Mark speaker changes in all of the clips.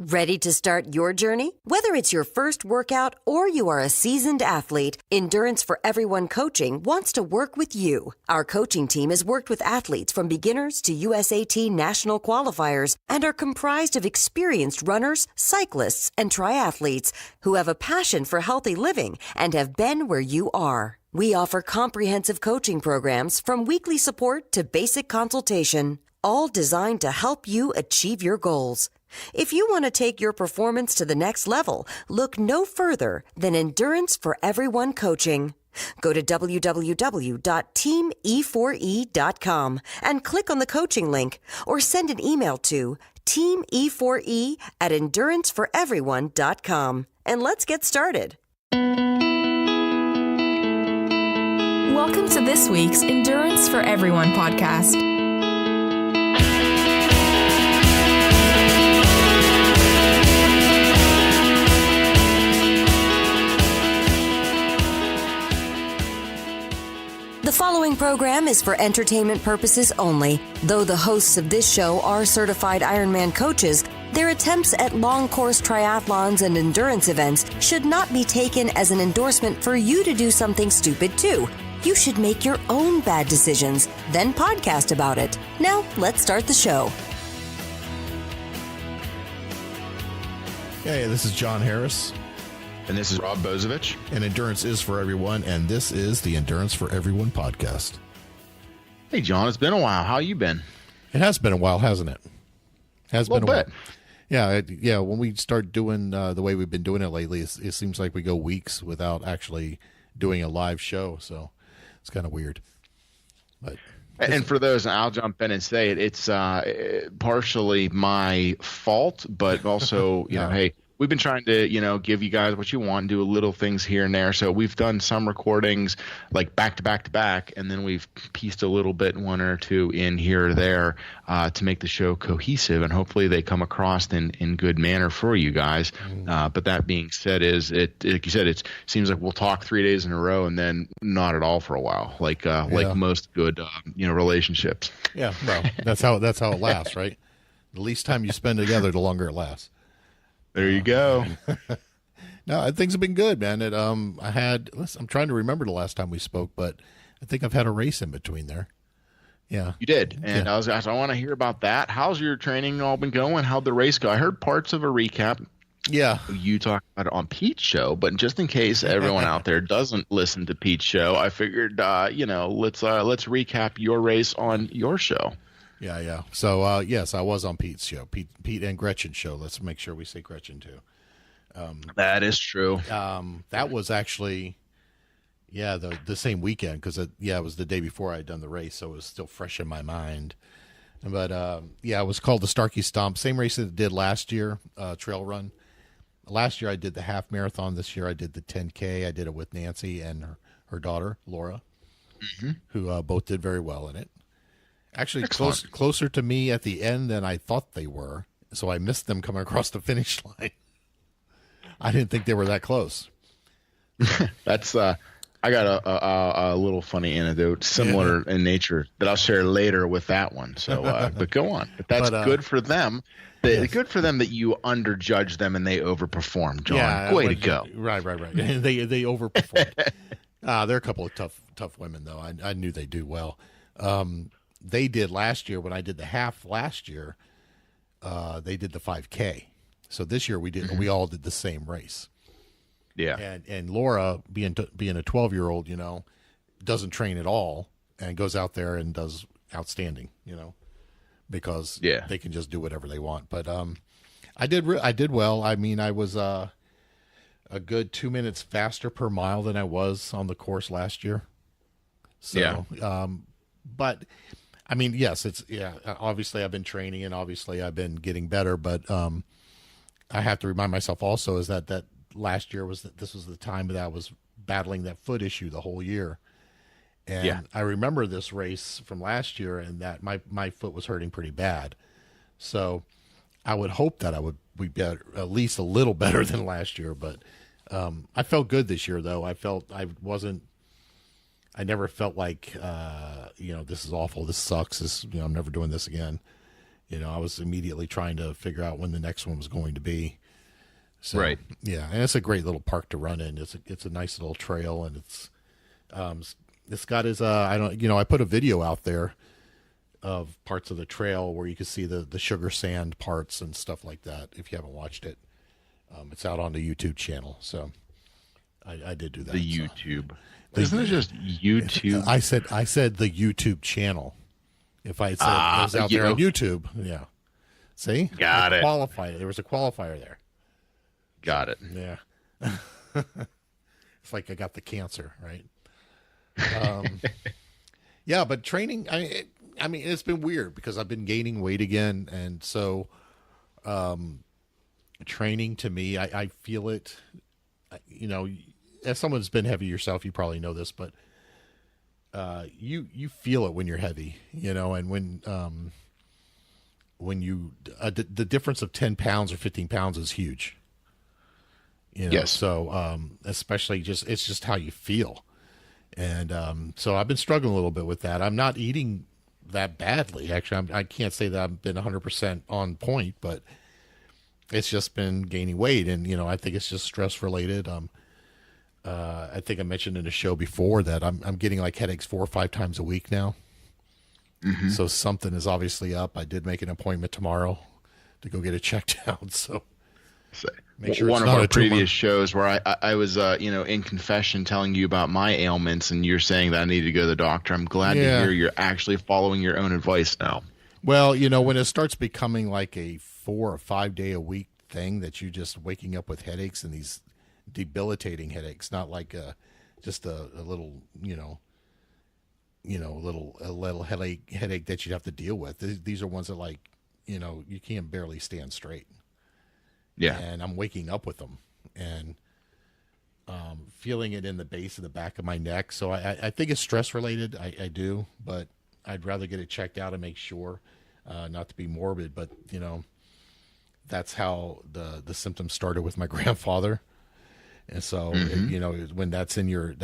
Speaker 1: Ready to start your journey? Whether it's your first workout or you are a seasoned athlete, Endurance for Everyone Coaching wants to work with you. Our coaching team has worked with athletes from beginners to USAT national qualifiers and are comprised of experienced runners, cyclists, and triathletes who have a passion for healthy living and have been where you are. We offer comprehensive coaching programs from weekly support to basic consultation, all designed to help you achieve your goals. If you want to take your performance to the next level, look no further than Endurance for Everyone Coaching. Go to www.teamE4E.com and click on the coaching link or send an email to teamE4E@enduranceforeveryone.com. And let's get started.
Speaker 2: Welcome to this week's Endurance for Everyone podcast.
Speaker 1: The following program is for entertainment purposes only. Though the hosts of this show are certified Ironman coaches, their attempts at long-course triathlons and endurance events should not be taken as an endorsement for you to do something stupid too. You should make your own bad decisions, then podcast about it. Now, let's start the show.
Speaker 3: Hey, this is John Harris.
Speaker 4: And this is Rob Bozovich.
Speaker 3: And Endurance is for Everyone, and this is the Endurance for Everyone podcast.
Speaker 4: Hey, John, it's been a while. How you been?
Speaker 3: It has been a while, hasn't it? Has been a while.
Speaker 4: Bit.
Speaker 3: Yeah, when we start doing the way we've been doing it lately, it seems like we go weeks without actually doing a live show, so it's kind of weird. But
Speaker 4: and for those, and I'll jump in and say it's partially my fault, but also, you know, hey, we've been trying to, give you guys what you want, do little things here and there. So we've done some recordings like back to back to back, and then we've pieced a little bit, one or two in here or there to make the show cohesive, and hopefully they come across in good manner for you guys. But that being said, like you said, it seems like we'll talk 3 days in a row and then not at all for a while, like most good relationships.
Speaker 3: Yeah, well, that's how it lasts, right? The least time you spend together, the longer it lasts.
Speaker 4: There you go.
Speaker 3: No, things have been good, man. I'm trying to remember the last time we spoke, but I think I've had a race in between there. Yeah,
Speaker 4: you did, and I want to hear about that. How's your training all been going? How'd the race go? I heard parts of a recap.
Speaker 3: Yeah,
Speaker 4: you talked about it on Pete's show, but just in case everyone out there doesn't listen to Pete's show, I figured, let's recap your race on your show.
Speaker 3: Yeah. So, yes, I was on Pete's show, Pete and Gretchen's show. Let's make sure we say Gretchen too.
Speaker 4: That is true.
Speaker 3: That was actually, the same weekend because it was the day before I'd done the race, so it was still fresh in my mind. But it was called the STARKEY STOMP, same race that I did last year, trail run. Last year I did the half marathon. This year I did the 10K. I did it with Nancy and her daughter Laura, who both did very well in it. Actually, closer to me at the end than I thought they were, so I missed them coming across the finish line. I didn't think they were that close.
Speaker 4: That's I got a little funny anecdote similar in nature that I'll share later with that one. So, but go on. But that's good for them. Good for them that you underjudge them and they overperform, John.
Speaker 3: Yeah,
Speaker 4: way to go.
Speaker 3: Right. they overperformed. They're a couple of tough women, though. I knew they'd do well. They did last year when I did the half last year. They did the 5K. So this year we all did the same race.
Speaker 4: Yeah.
Speaker 3: And Laura being a 12-year-old, doesn't train at all and goes out there and does outstanding, because they can just do whatever they want. But I did well. I mean, I was a good 2 minutes faster per mile than I was on the course last year. So, but I mean, yes, obviously I've been training and obviously I've been getting better, but I have to remind myself also is that last year this was the time that I was battling that foot issue the whole year. And I remember this race from last year and that my foot was hurting pretty bad. So I would hope that I would be better, at least a little better than last year. But I felt good this year, though. I never felt like, this is awful. This sucks. I'm never doing this again. I was immediately trying to figure out when the next one was going to be. So,
Speaker 4: right.
Speaker 3: Yeah, and it's a great little park to run in. It's a nice little trail, and it's got his I put a video out there of parts of the trail where you can see the sugar sand parts and stuff like that. If you haven't watched it, it's out on the YouTube channel. So I did do that.
Speaker 4: The YouTube. Isn't it just YouTube?
Speaker 3: I said the YouTube channel. If I had said it was out there on YouTube, yeah. See?
Speaker 4: Got it.
Speaker 3: Qualified. There was a qualifier there.
Speaker 4: Got it.
Speaker 3: Yeah. It's like I got the cancer, right? Yeah, but training, I mean, it's been weird because I've been gaining weight again. And so training to me, I feel it, as someone who's been heavy yourself, you probably know this, but you feel it when you're heavy, and when you the difference of 10 pounds or 15 pounds is huge.
Speaker 4: Yes.
Speaker 3: So especially it's just how you feel, and so I've been struggling a little bit with that. I'm not eating that badly, actually. I can't say that I've been 100% on point, but it's just been gaining weight, and I think it's just stress related. I think I mentioned in a show before that I'm getting like headaches 4 or 5 times a week now. Mm-hmm. So something is obviously up. I did make an appointment tomorrow to go get it checked out. So make sure
Speaker 4: one of our previous shows where I was in confession telling you about my ailments, and you're saying that I need to go to the doctor. I'm glad to hear you're actually following your own advice now.
Speaker 3: Well, when it starts becoming like a 4 or 5 day a week thing that you just waking up with headaches and these debilitating headaches, not like just a little little headache that you'd have to deal with. These are ones that you can't barely stand straight.
Speaker 4: Yeah.
Speaker 3: And I'm waking up with them and feeling it in the base of the back of my neck. So I think it's stress related. I do, but I'd rather get it checked out and make sure, not to be morbid, but that's how the symptoms started with my grandfather. And so, when that's in your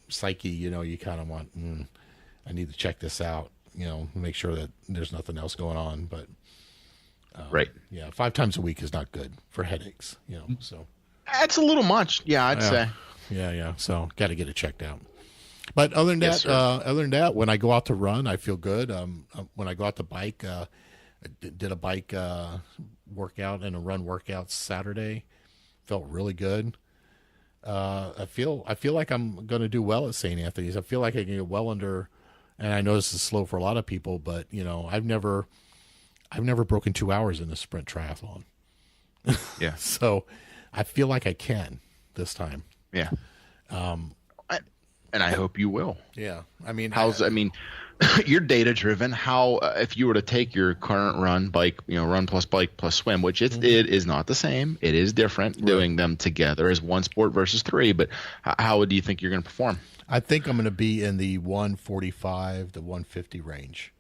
Speaker 3: psyche, you kind of want, I need to check this out, make sure that there's nothing else going on. But,
Speaker 4: right.
Speaker 3: Yeah. 5 times a week is not good for headaches, so.
Speaker 4: That's a little much. Yeah, I'd say.
Speaker 3: Yeah. So got to get it checked out. But other than that, when I go out to run, I feel good. When I go out to bike, I did a bike workout and a run workout Saturday. Felt really good. I feel like I'm going to do well at St. Anthony's. I feel like I can get well under, and I know this is slow for a lot of people, but I've never broken 2 hours in a sprint triathlon.
Speaker 4: Yeah.
Speaker 3: So I feel like I can this time.
Speaker 4: Yeah. And I hope you will.
Speaker 3: Yeah.
Speaker 4: You're data driven. How, if you were to take your current run, bike, run plus bike plus swim, which it is not the same. It is different doing them together as one sport versus 3. But how do you think you're going to perform?
Speaker 3: I think I'm going to be in the 145 to 150 range.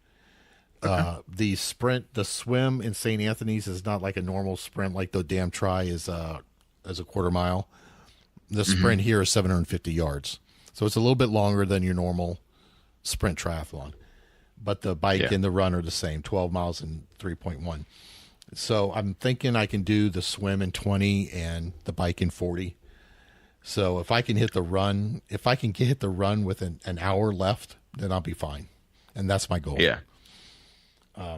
Speaker 3: Okay. The swim in St. Anthony's is not like a normal sprint, like the damn try is as a quarter mile. The sprint here is 750 yards. So it's a little bit longer than your normal sprint triathlon, but the bike and the run are the same, 12 miles and 3.1. So I'm thinking I can do the swim in 20 and the bike in 40. So if I can hit the run, with an hour left, then I'll be fine. And that's my goal.
Speaker 4: Yeah.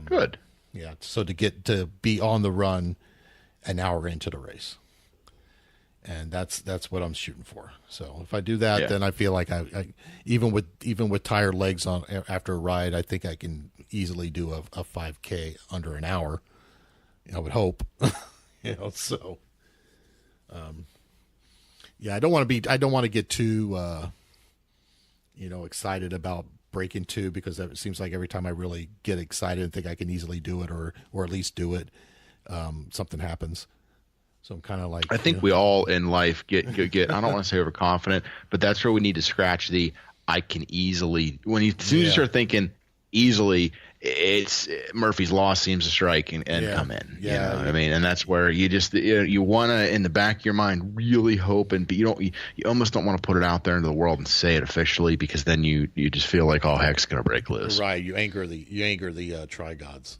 Speaker 4: Good.
Speaker 3: Yeah. So to be on the run an hour into the race. And that's what I'm shooting for. So if I do that, then I feel like I even with tired legs on after a ride, I think I can easily do a 5K under an hour. I would hope. So I don't want to get too excited about breaking 2, because it seems like every time I really get excited and think I can easily do it or at least do it, something happens. So I'm kind of like,
Speaker 4: I think we all in life get I don't want to say overconfident, but that's where we need to scratch the I can easily. As soon as you start thinking easily, it's Murphy's Law seems to strike and come in.
Speaker 3: Yeah,
Speaker 4: what I mean, and that's where you just you want to, in the back of your mind, really hope, but you almost don't want to put it out there into the world and say it officially, because then you just feel like all heck's gonna break loose.
Speaker 3: Right, you anger the tri gods.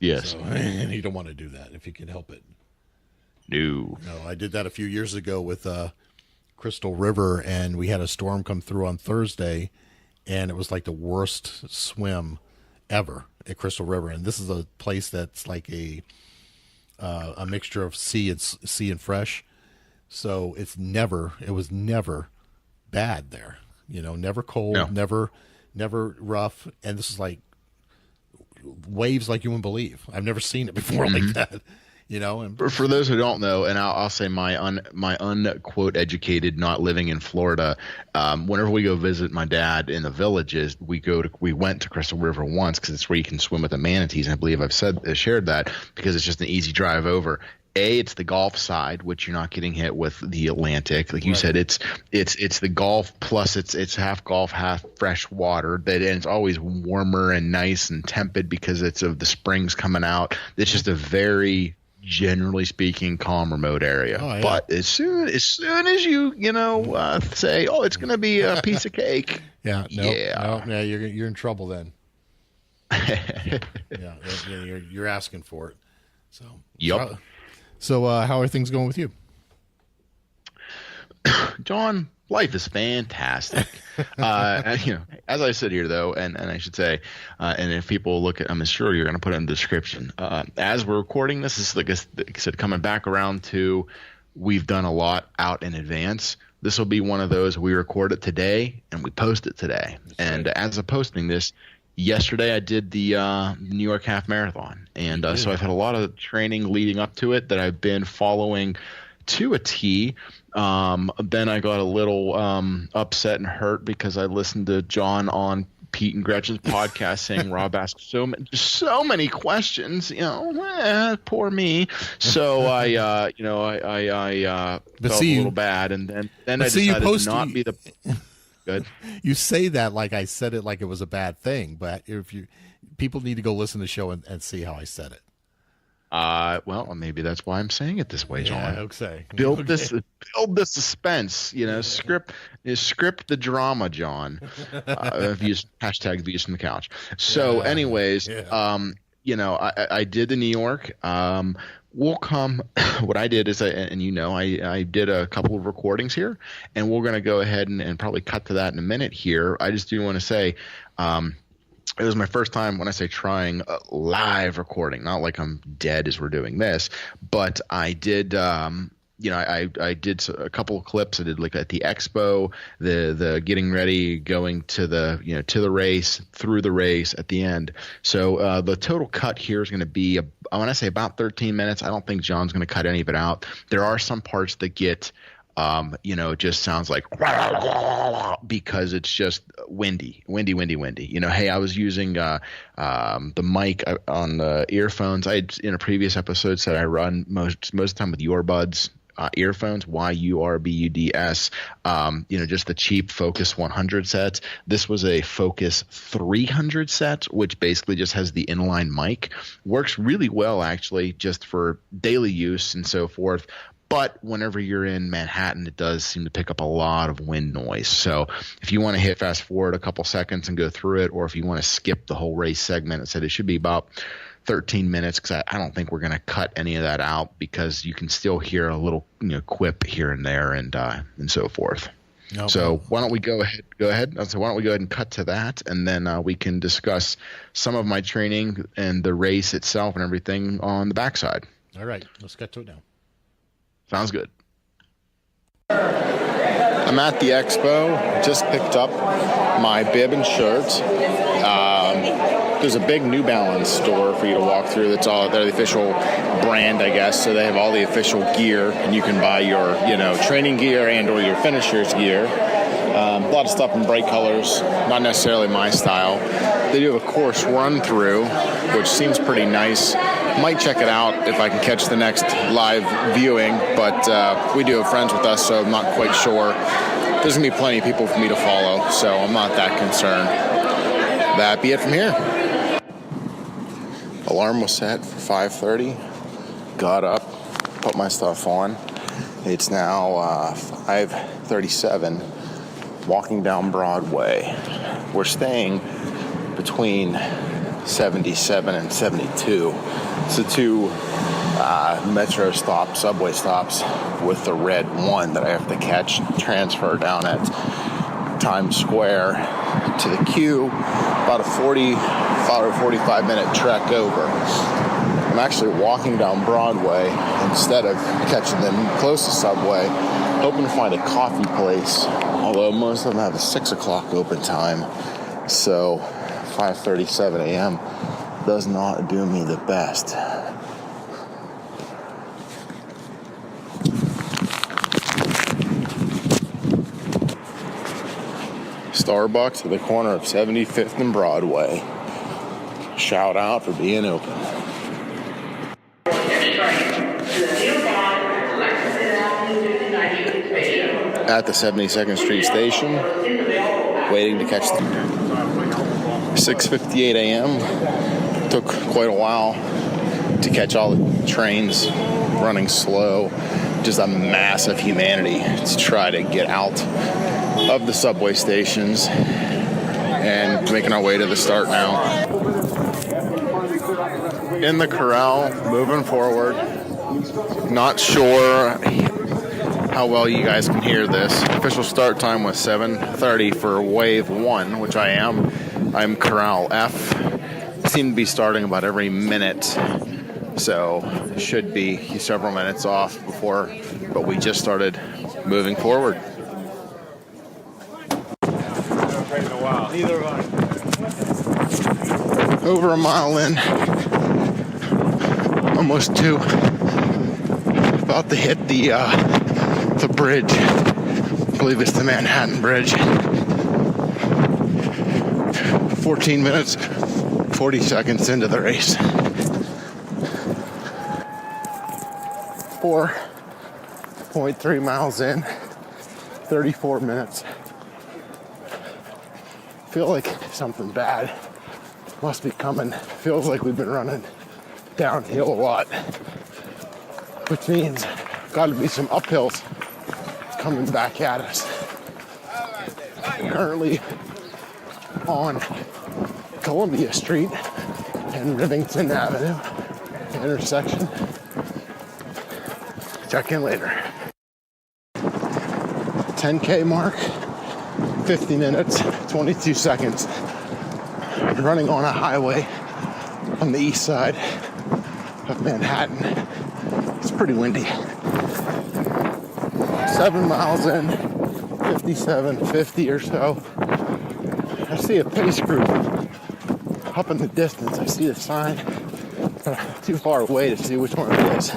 Speaker 4: Yes.
Speaker 3: So, and you don't want to do that if you can help it.
Speaker 4: No.
Speaker 3: No, I did that a few years ago with Crystal River, and we had a storm come through on Thursday, and it was like the worst swim ever at Crystal River. And this is a place that's like a mixture of sea and fresh. So it was never bad there. Never cold, never rough. And this is like waves like you wouldn't believe. I've never seen it before like that. And
Speaker 4: for those who don't know, and I'll say my unquote educated, not living in Florida, whenever we go visit my dad in the villages, we went to Crystal River once because it's where you can swim with the manatees, and I believe I've shared that because it's just an easy drive over. It's the Gulf side, which you're not getting hit with the Atlantic, like you said. It's the Gulf plus it's half Gulf, half fresh water. And it's always warmer and nice and tepid because it's of the springs coming out. It's just a very, generally speaking, calm, remote area. Oh, yeah. But as soon as you say, oh, it's going to be a piece of cake.
Speaker 3: You're in trouble then. You're asking for it. So
Speaker 4: yep.
Speaker 3: So how are things going with you?
Speaker 4: John, life is fantastic. As I sit here though, and I should say, and if people look at, I'm sure you're going to put it in the description. As we're recording this is like I said, coming back around to, we've done a lot out in advance. This will be one of those, we record it today and we post it today. And as of posting this, yesterday I did the New York Half Marathon, and so I've had a lot of training leading up to it that I've been following to a T. Then I got a little upset and hurt because I listened to John on Pete and Gretchen's podcast saying Rob asked so many questions. Poor me. So I felt a little bad, and then I decided to not be the. Good.
Speaker 3: You say that like I said it like it was a bad thing, but people need to go listen to the show and see how I said it.
Speaker 4: Well, maybe that's why I'm saying it this way, John.
Speaker 3: Yeah, okay.
Speaker 4: Build the suspense, script the drama, John. Hashtag views from the couch. So anyways, I did the New York. We'll come. What I did is, I did a couple of recordings here, and we're going to go ahead and probably cut to that in a minute here. I just do want to say, it was my first time, when I say trying, live recording. Not like I'm dead as we're doing this, but I did. I did a couple of clips. I did like at the expo, the getting ready, going to the to the race, through the race, at the end. So the total cut here is going to be, I want to say about 13 minutes. I don't think John's going to cut any of it out. There are some parts that get it just sounds like because it's just windy. Hey, I was using the mic on the earphones. I had, in a previous episode, said I run most of the time with earbuds. Earphones, YURBUDS, just the cheap Focus 100 sets. This was a Focus 300 set, which basically just has the inline mic. Works really well, actually, just for daily use and so forth. But whenever you're in Manhattan, it does seem to pick up a lot of wind noise. So if you want to hit fast forward a couple seconds and go through it, or if you want to skip the whole race segment, it said it should be about 13 minutes, because I don't think we're going to cut any of that out, because you can still hear a little quip here and there and so forth. Okay. So why don't we go ahead? So why don't we go ahead and cut to that, and then we can discuss some of my training and the race itself and everything on the backside.
Speaker 3: All right, let's get to it now.
Speaker 4: Sounds good.
Speaker 5: I'm at the expo. Just picked up my bib and shirt. There's a big New Balance store for you to walk through. They're the official brand, I guess. So they have all the official gear, and you can buy your, training gear and or your finisher's gear. A lot of stuff in bright colors, not necessarily my style. They do have a course run through, which seems pretty nice. Might check it out if I can catch the next live viewing, but we do have friends with us, so I'm not quite sure. There's going to be plenty of people for me to follow, so I'm not that concerned. That be it from here. Alarm was set for 5:30. Got up, put my stuff on. It's now 5:37. Walking down Broadway. We're staying between 77 and 72. So 2 metro stops, subway stops, with the red one that I have to catch and transfer down at Times Square to the queue. About a 45 minute trek over. I'm actually walking down Broadway instead of catching the closest subway, hoping to find a coffee place, although most of them have a 6 o'clock open time, so 5:37 a.m. does not do me the best. Starbucks at the corner of 75th and Broadway. Shout out for being open. At the 72nd Street station, waiting to catch the 6:58 a.m. Took quite a while to catch all the trains running slow. Just a mass of humanity to try to get out of the subway stations, and making our way to the start now. In the corral, moving forward. Not sure how well you guys can hear this. Official start time was 7:30 for wave 1, which I am. I'm corral F. Seem to be starting about every minute, so should be several minutes off before, but we just started moving forward. Over a mile in, almost 2. About to hit the bridge. I believe it's the Manhattan Bridge. 14 minutes, 40 seconds into the race. 4.3 miles in, 34 minutes. Feel like something bad must be coming. Feels like we've been running downhill a lot, which means got to be some uphills coming back at us. Currently on Columbia Street and Rivington Avenue intersection. Check in later. 10K mark, 50 minutes, 22 seconds. Running on a highway on the east side of Manhattan. It's pretty windy. 7 miles in, 57, 50 or so. I see a pace group up in the distance. I see the sign, but I'm too far away to see which one it is.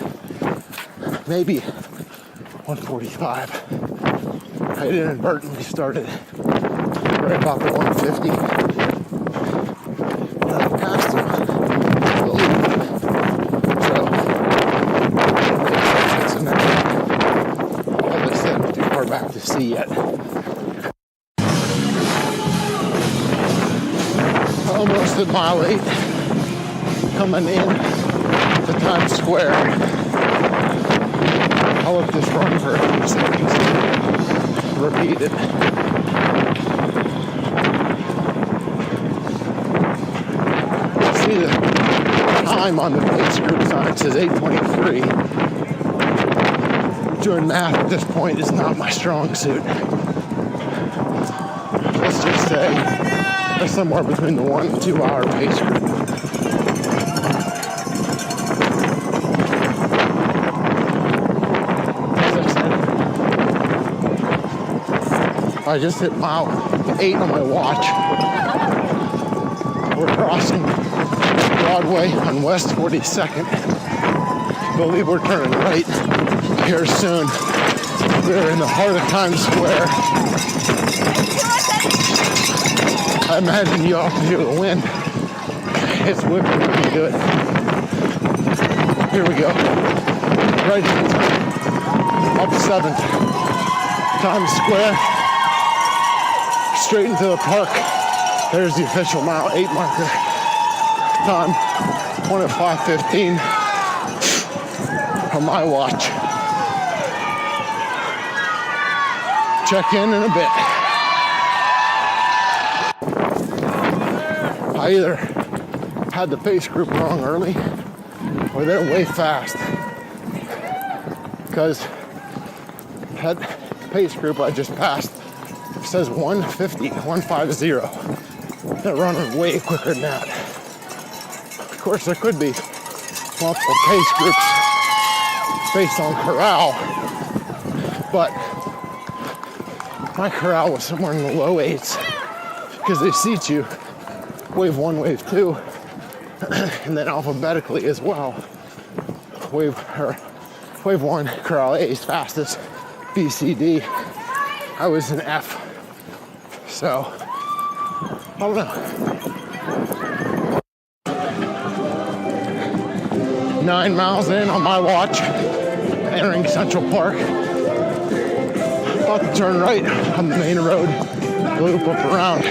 Speaker 5: Maybe 145. I inadvertently started right about the 150. And I passed him. So, as I said, I'm too far back to see yet. Almost at mile 8, coming in to Times Square. I'll let this run for a few seconds. Repeat it. See the time on the pace group sign. It says 8:23. Doing math at this point is not my strong suit. Let's just say that's somewhere between the 1 and 2 hour pace group. I just hit mile 8 on my watch. We're crossing Broadway on West 42nd. I believe we're turning right here soon. We're in the heart of Times Square. I imagine you all can hear the wind. It's whipping pretty good. Here we go. Right hand side. Up 7th. Times Square. Straight into the park. There's the official mile 8 marker. Time 1:05:15 on my watch. Check in a bit. I either had the pace group wrong early, or they're way fast. Because that pace group I just passed says 150, 150. They're running way quicker than that. Of course, there could be multiple pace groups based on corral, but my corral was somewhere in the low 8s because they seat you wave 1, wave 2, and then alphabetically as well. Wave 1, corral A is fastest, B, C, D. I was in F, so I don't know. 9 miles in on my watch, entering Central Park. About to turn right on the main road, loop up around.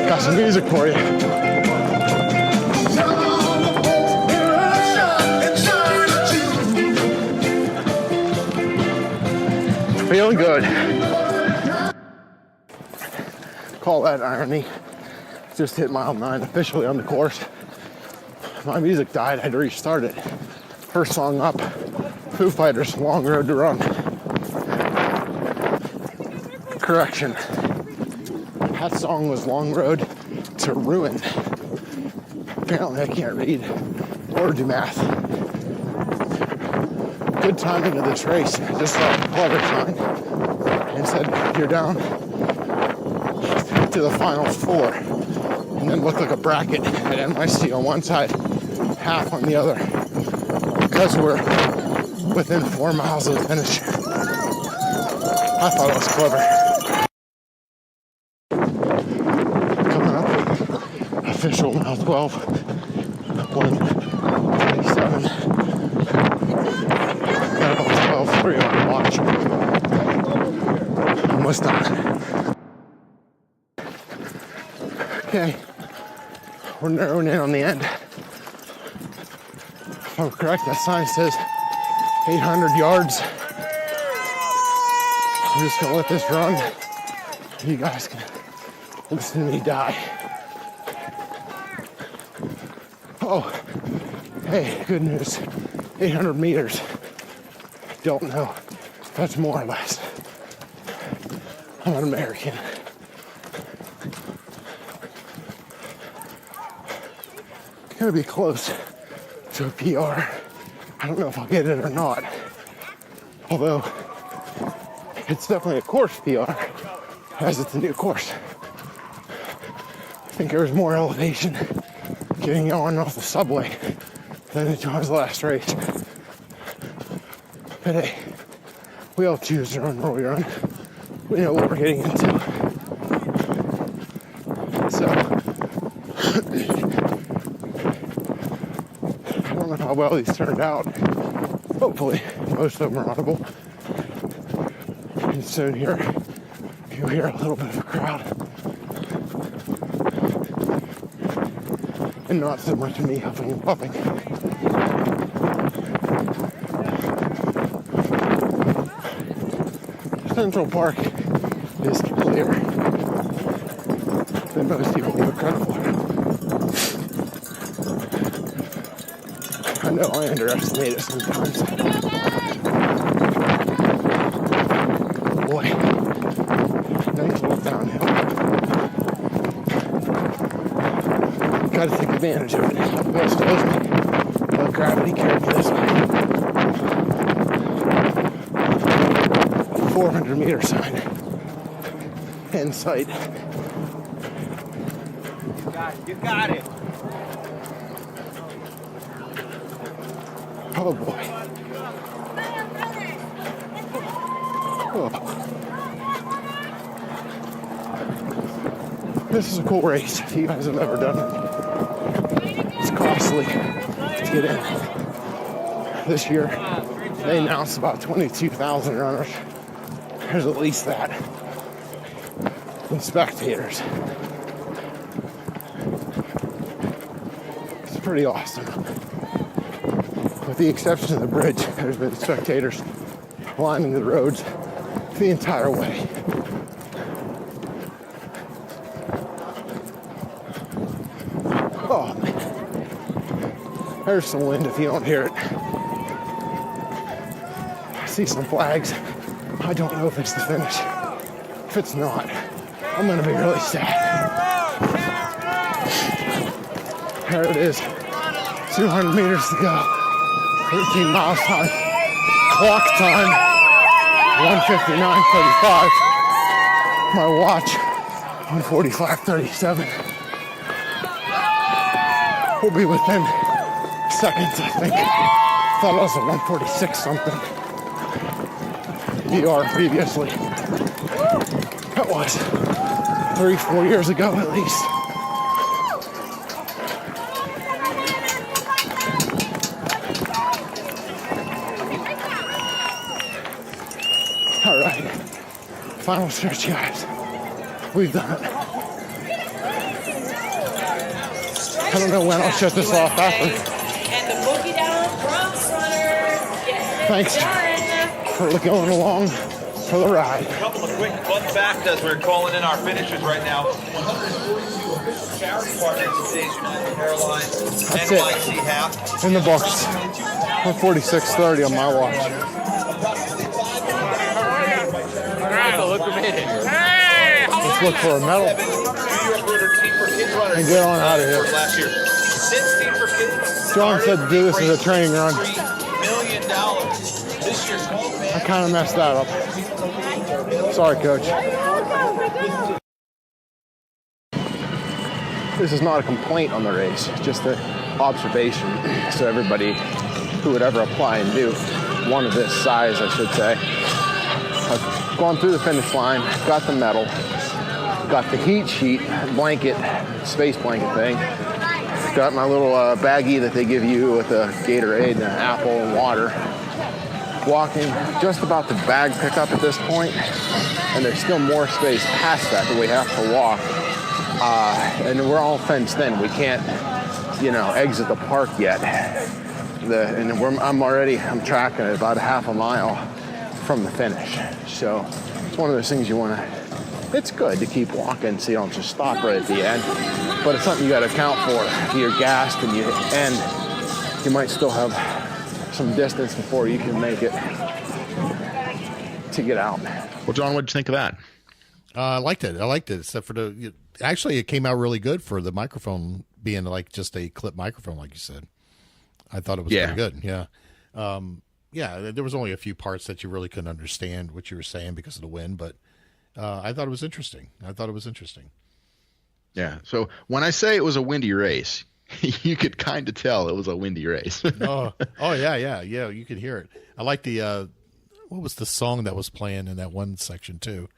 Speaker 5: Got some music for you. Feeling good. Call that irony. Just hit mile 9 officially on the course. My music died, I had to restart it. First song up, Foo Fighters, Long Road to Run. Correction. That song was Long Road to Ruin. Apparently I can't read or do math. Good timing of this race. I just saw a clever sign and said, you're down to the final 4. And then looked like a bracket at NYC on one side, half on the other. Because we're within 4 miles of the finish. I thought it was clever. Coming up, official mile 12, 1:27. Got about 12:03 on the watch. Almost done. Okay, we're narrowing in on the end. If I'm correct, that sign says 800 yards. I'm just gonna let this run. You guys can listen to me die. Oh, hey, good news. 800 meters. Don't know if that's more or less. I'm an American. Gonna be close to a PR. I don't know if I'll get it or not. Although, it's definitely a course PR, as it's a new course. I think there was more elevation getting on off the subway than it was last race. But hey, we all choose to run where we run. We know what we're getting into. So, I don't know how well these turned out. Hopefully, most of them are audible. And soon here, you'll hear a little bit of a crowd. And not so much me huffing and puffing. Central Park is clear than most people give it credit for. I know I underestimate it sometimes. Boy, nice little downhill. Got to take advantage of it. Uphill slows me. Let gravity carry me this way. 400 meter sign in sight.
Speaker 6: You got it.
Speaker 5: Oh boy. Oh. This is a cool race if you guys have never done it. It's costly to get in. This year, they announced about 22,000 runners. There's at least that. And spectators. It's pretty awesome. With the exception of the bridge, there's been spectators lining the roads the entire way. There's some wind if you don't hear it. I see some flags. I don't know if it's the finish. If it's not, I'm gonna be really sad. There it is. 200 meters to go. 13 miles time. Clock time. 1:59:35. My watch. 1:45:37. We'll be within seconds, I think. Thought it was a 1:46 something. VR previously. That was 3-4 years ago at least. All right, final stretch, guys. We've done it. I don't know when I'll shut this off after.
Speaker 7: And the boogie down Bronx runner.
Speaker 5: Thanks for going along for the ride.
Speaker 6: A couple of quick fun facts as we're calling in our finishers right now. 142 charity partners of today's United Airlines NYC half.
Speaker 5: In the books. 1:46:30 on my watch. Let's look for a medal and get on out of here.
Speaker 6: Last year. Since Team for Kids
Speaker 5: John said to do this as a training run.
Speaker 6: $3 million. This year's
Speaker 5: I kind of messed that up. Sorry, Coach. This is not a complaint on the race, just an observation. So everybody who would ever apply and do one of this size, I should say. I've gone through the finish line, got the medal, got the heat sheet, blanket, space blanket thing, got my little baggie that they give you with a Gatorade and an apple and water. Walking just about to bag pickup at this point, and there's still more space past that we have to walk. And we're all fenced in. We can't, exit the park yet. I'm tracking it about a half a mile from the finish. So it's one of those things it's good to keep walking so you don't just stop right at the end, but it's something you got to account for. If you're gassed and you end, you might still have some distance before you can make it to get out.
Speaker 4: Well, John, what'd you think of that?
Speaker 3: I liked it, except for actually it came out really good for the microphone being like just a clip microphone, like you said. I thought it was pretty good. Yeah. There was only a few parts that you really couldn't understand what you were saying because of the wind, but I thought it was interesting.
Speaker 4: Yeah. So when I say it was a windy race, you could kind of tell it was a windy race.
Speaker 3: oh yeah. You could hear it. I like the what was the song that was playing in that one section too?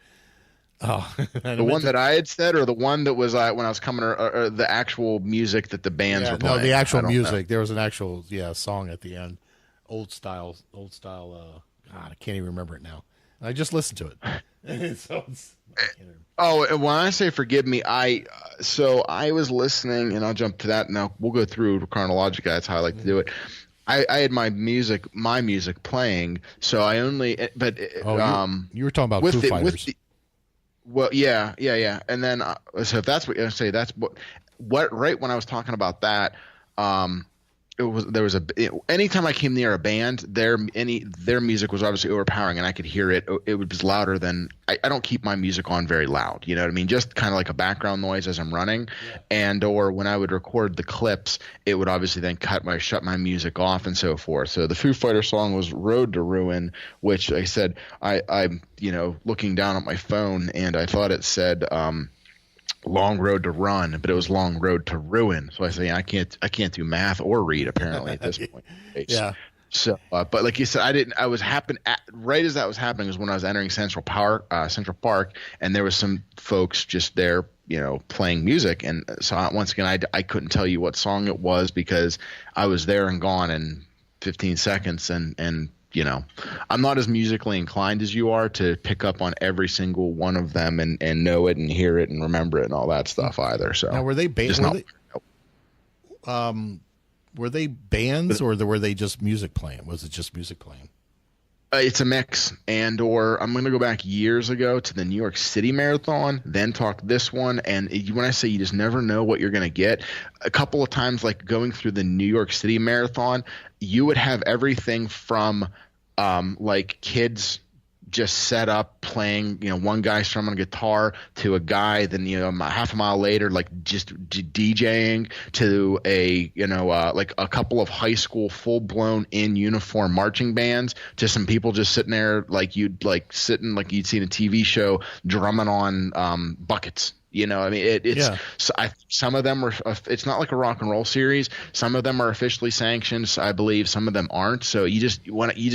Speaker 3: Oh,
Speaker 4: the one that I had said, or the one that was when I was coming, or the actual music that the bands were playing.
Speaker 3: No, the actual music. There was an actual song at the end, old style. God, I can't even remember it now. I just listened to it.
Speaker 4: And when I say forgive me, I was listening, and I'll jump to that now. We'll go through chronologically. That's how I like to do it. I had my music playing, so I only. But
Speaker 3: you were talking about Foo Fighters.
Speaker 4: Well, yeah, and then so if that's what I say, that's what right when I was talking about that. Anytime I came near a band, their music was obviously overpowering, and I could hear it. It was louder than I don't keep my music on very loud. You know what I mean? Just kind of like a background noise as I'm running, or when I would record the clips, it would obviously then shut my music off and so forth. So the Foo Fighters song was "Road to Ruin," which I said I'm looking down at my phone, and I thought it said. Long road to run, but it was long road to ruin. So I say I can't do math or read apparently at this point.
Speaker 3: Yeah.
Speaker 4: So, but like you said, right as that was happening was when I was entering Central Park, and there was some folks just there, playing music, and so once again I couldn't tell you what song it was because I was there and gone in 15 seconds, and I'm not as musically inclined as you are to pick up on every single one of them and know it and hear it and remember it and all that stuff either. So
Speaker 3: now, were they bands? Were they bands or were they just music playing? Was it just music playing?
Speaker 4: It's a mix, or I'm going to go back years ago to the New York City Marathon, then talk this one. And when I say you just never know what you're going to get, a couple of times, like going through the New York City Marathon, you would have everything from like kids just set up playing, one guy strumming a guitar, to a guy then half a mile later like just DJing, to a like a couple of high school full-blown in uniform marching bands, to some people just sitting there like you'd seen a TV show drumming on buckets. Some of them are. It's not like a rock and roll series. Some of them are officially sanctioned, I believe. Some of them aren't. So you just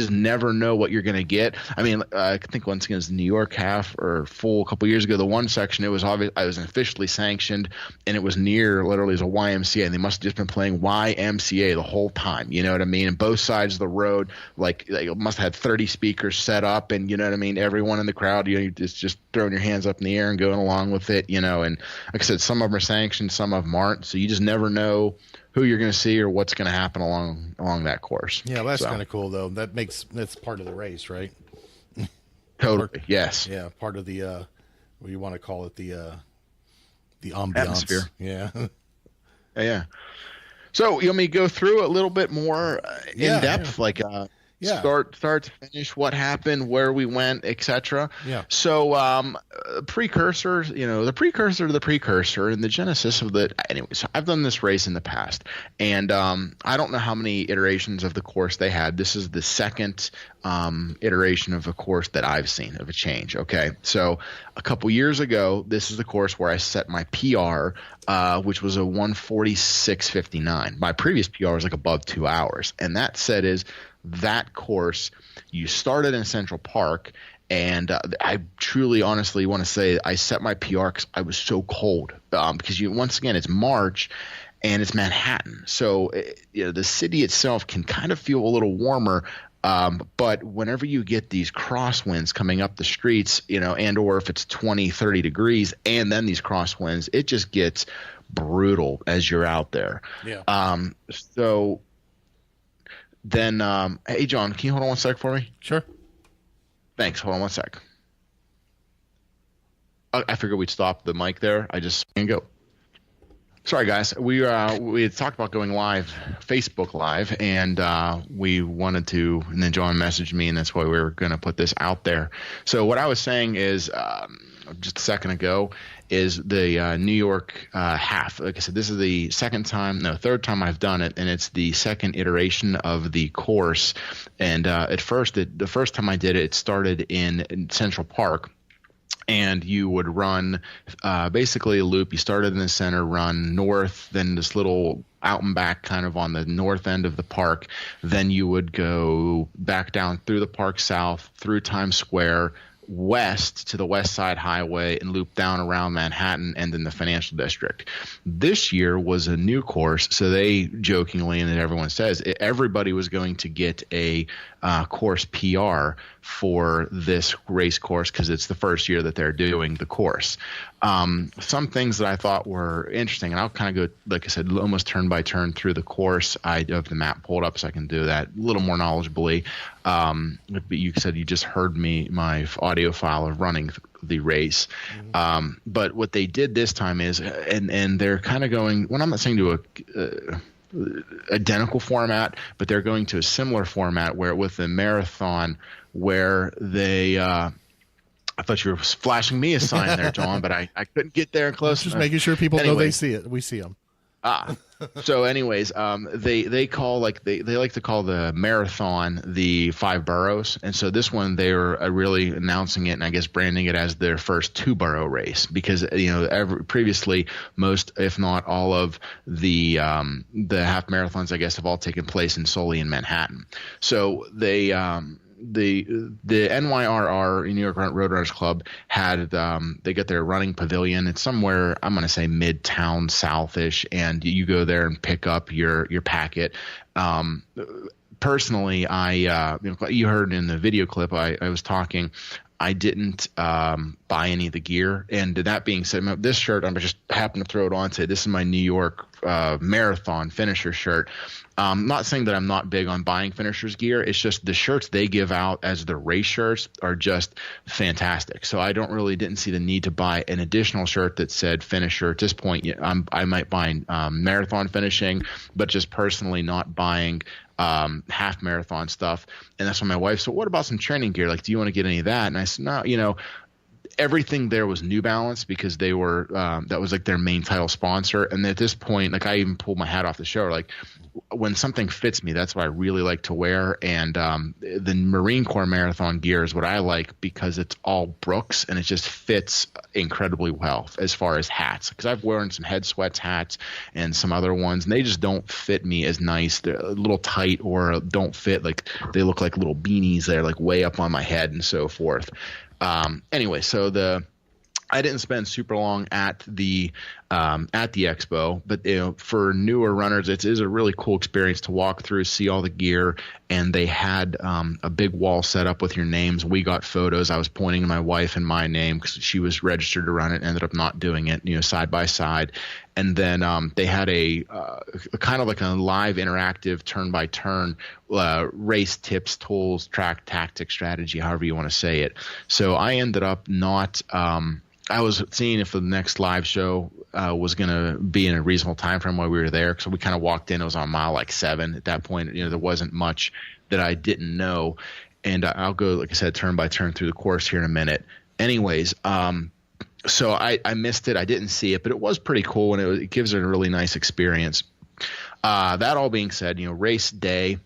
Speaker 4: never know what you're going to get. I mean, I think once again, it's the New York half or full a couple years ago. The one section, it was obvious. I was officially sanctioned, and it was near literally as a YMCA, and they must have just been playing YMCA the whole time. You know what I mean? And both sides of the road, like they must have had 30 speakers set up, and everyone in the crowd, it's just throwing your hands up in the air and going along with it. And like I said, some of them are sanctioned, some of them aren't. So you just never know who you're going to see or what's going to happen along that course.
Speaker 3: Yeah, well, that's kind of cool, though. That's part of the race, right?
Speaker 4: Totally, yes.
Speaker 3: Yeah, part of the, what do you want to call it, the ambiance.
Speaker 4: Atmosphere.
Speaker 3: Yeah.
Speaker 4: Yeah. So you want me to go through a little bit more in depth, start to finish, what happened, where we went, etc.
Speaker 3: Yeah.
Speaker 4: So precursor to the precursor and the genesis of the. Anyways, I've done this race in the past, and I don't know how many iterations of the course they had. This is the second iteration of a course that I've seen of a change. Okay, so a couple years ago, this is the course where I set my PR, which was a 1:46:59. My previous PR was like above 2 hours, and that said is. That course, you started in Central Park, and I truly, honestly want to say I set my PR because I was so cold. Because once again, it's March, and it's Manhattan, so the city itself can kind of feel a little warmer. But whenever you get these crosswinds coming up the streets, or if it's 20, 30 degrees, and then these crosswinds, it just gets brutal as you're out there.
Speaker 3: Yeah.
Speaker 4: So. Then, hey, John, can you hold on one sec for me?
Speaker 3: Sure.
Speaker 4: Thanks. Hold on one sec. I figured we'd stop the mic there. I just can't go. Sorry, guys. We had talked about going live, Facebook Live, and we wanted to, and then John messaged me, and that's why we were going to put this out there. So what I was saying is just a second ago is the New York half. Like I said, this is the third time I've done it, and it's the second iteration of the course. And at first, the first time I did it, it started in Central Park. And you would run basically a loop. You started in the center, run north, then this little out and back kind of on the north end of the park. Then you would go back down through the park south, through Times Square, west to the West Side Highway, and loop down around Manhattan and then the financial district. This year was a new course, so they jokingly, and everyone says, everybody was going to get a course PR for this race course because it's the first year that they're doing the course. Some things that I thought were interesting, and I'll kind of go, like I said, almost turn by turn through the course. I have the map pulled up so I can do that a little more knowledgeably. But you said you just heard my audio file of running the race. Mm-hmm. But what they did this time is, and they're kind of going, well, I'm not saying to a identical format, but they're going to a similar format where with the marathon where they I thought you were flashing me a sign there, John, but I couldn't get there close.
Speaker 3: Just making sure people know they see it. We see them.
Speaker 4: So anyways, they call they like to call the marathon the 5 boroughs, and so this one they are really announcing it and I guess branding it as their first 2-borough race because previously most, if not all, of the half marathons I guess have all taken place solely in Manhattan. So they the NYRR, New York Roadrunners Club, had they got their running pavilion. It's somewhere, I'm going to say midtown southish, and you go there and pick up your packet. Personally, you heard in the video clip I was talking. I didn't buy any of the gear, and that being said, this shirt I just happened to throw it on. Say this is my New York marathon finisher shirt. Not saying that I'm not big on buying finishers gear. It's just the shirts they give out as the race shirts are just fantastic. So I didn't see the need to buy an additional shirt that said finisher. At this point, I might buy marathon finishing, but just personally not buying half marathon stuff. And that's when my wife said, what about some training gear? Like, do you want to get any of that? And I said, no, everything there was New Balance because they were that was like their main title sponsor. And at this point, like, I even pulled my hat off the show. Like, when something fits me, that's what I really like to wear. And the Marine Corps marathon gear is what I like because it's all Brooks and it just fits incredibly well as far as hats. Because I've worn some Head Sweats hats and some other ones, and they just don't fit me as nice. They're a little tight or don't fit. Like, they look like little beanies. They're like way up on my head and so forth. Anyway, so I didn't spend super long at the expo, but for newer runners, it is a really cool experience to walk through, see all the gear, and they had a big wall set up with your names. We got photos. I was pointing to my wife and my name because she was registered to run it, ended up not doing it, side by side. And then they had a kind of like a live interactive turn by turn race tips, tools, track, tactic, strategy, however you want to say it. So I ended up not I was seeing if the next live show was going to be in a reasonable time frame while we were there. So we kind of walked in. It was on mile like 7 at that point. There wasn't much that I didn't know. And I'll go, like I said, turn by turn through the course here in a minute. Anyways, so I missed it. I didn't see it, but it was pretty cool, and it gives it a really nice experience. That all being said, race day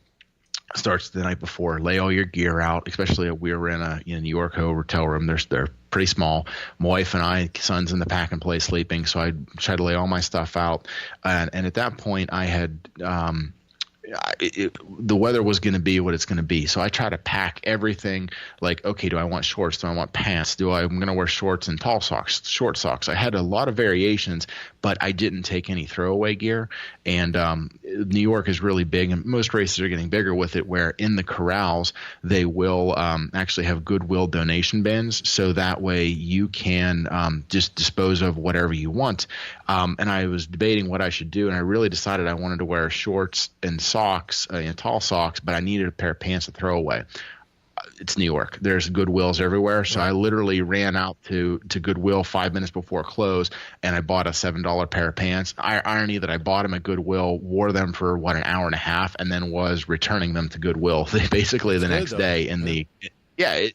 Speaker 4: starts the night before. Lay all your gear out, especially we were in a New York hotel room. They're pretty small. My wife and I, son's in the pack and play sleeping, so I tried to lay all my stuff out. And at that point, I had the weather was going to be what it's going to be. So I try to pack everything like, okay, do I want shorts? Do I want pants? I'm going to wear shorts and tall socks, short socks. I had a lot of variations, but I didn't take any throwaway gear. And New York is really big, and most races are getting bigger with it, where in the corrals, they will actually have Goodwill donation bins. So that way you can just dispose of whatever you want. And I was debating what I should do, and I really decided I wanted to wear shorts and socks, tall socks, but I needed a pair of pants to throw away. It's New York. There's Goodwills everywhere. So I literally ran out to Goodwill 5 minutes before close, and I bought a $7 pair of pants. Irony that I bought them at Goodwill, wore them for an hour and a half, and then was returning them to Goodwill basically the next day in the – yeah,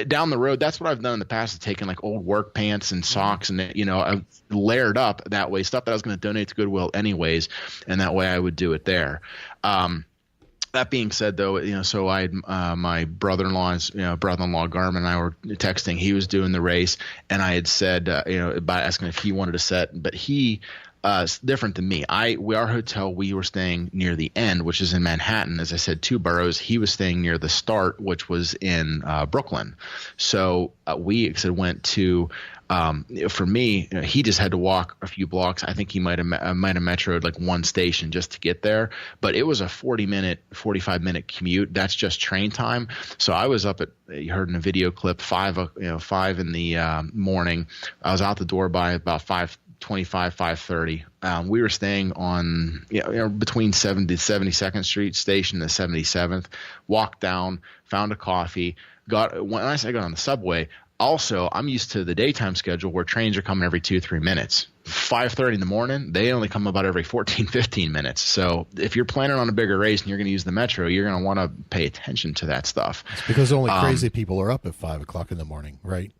Speaker 4: down the road, that's what I've done in the past, is taken like old work pants and socks and, I've layered up that way, stuff that I was going to donate to Goodwill anyways, and that way I would do it there. That being said, though, so I had my brother-in-law Garmin and I were texting. He was doing the race, and I had said, about asking if he wanted to set, but he different than me. Our hotel, we were staying near the end, which is in Manhattan. As I said, 2 boroughs. He was staying near the start, which was in Brooklyn. So we went to. For me, he just had to walk a few blocks. I think he might have metroed like one station just to get there, but it was a 45-minute commute. That's just train time. So I was up at, you heard in a video clip, 5 in the morning. I was out the door by about 5:25, 5:30. We were staying on between 72nd Street Station and 77th. Walked down, found a coffee. When I got on the subway. Also, I'm used to the daytime schedule where trains are coming every 2-3 minutes. 5:30 in the morning, they only come about every 14-15 minutes. So if you're planning on a bigger race and you're going to use the metro, you're going to want to pay attention to that stuff.
Speaker 3: It's because only crazy people are up at 5 o'clock in the morning, right?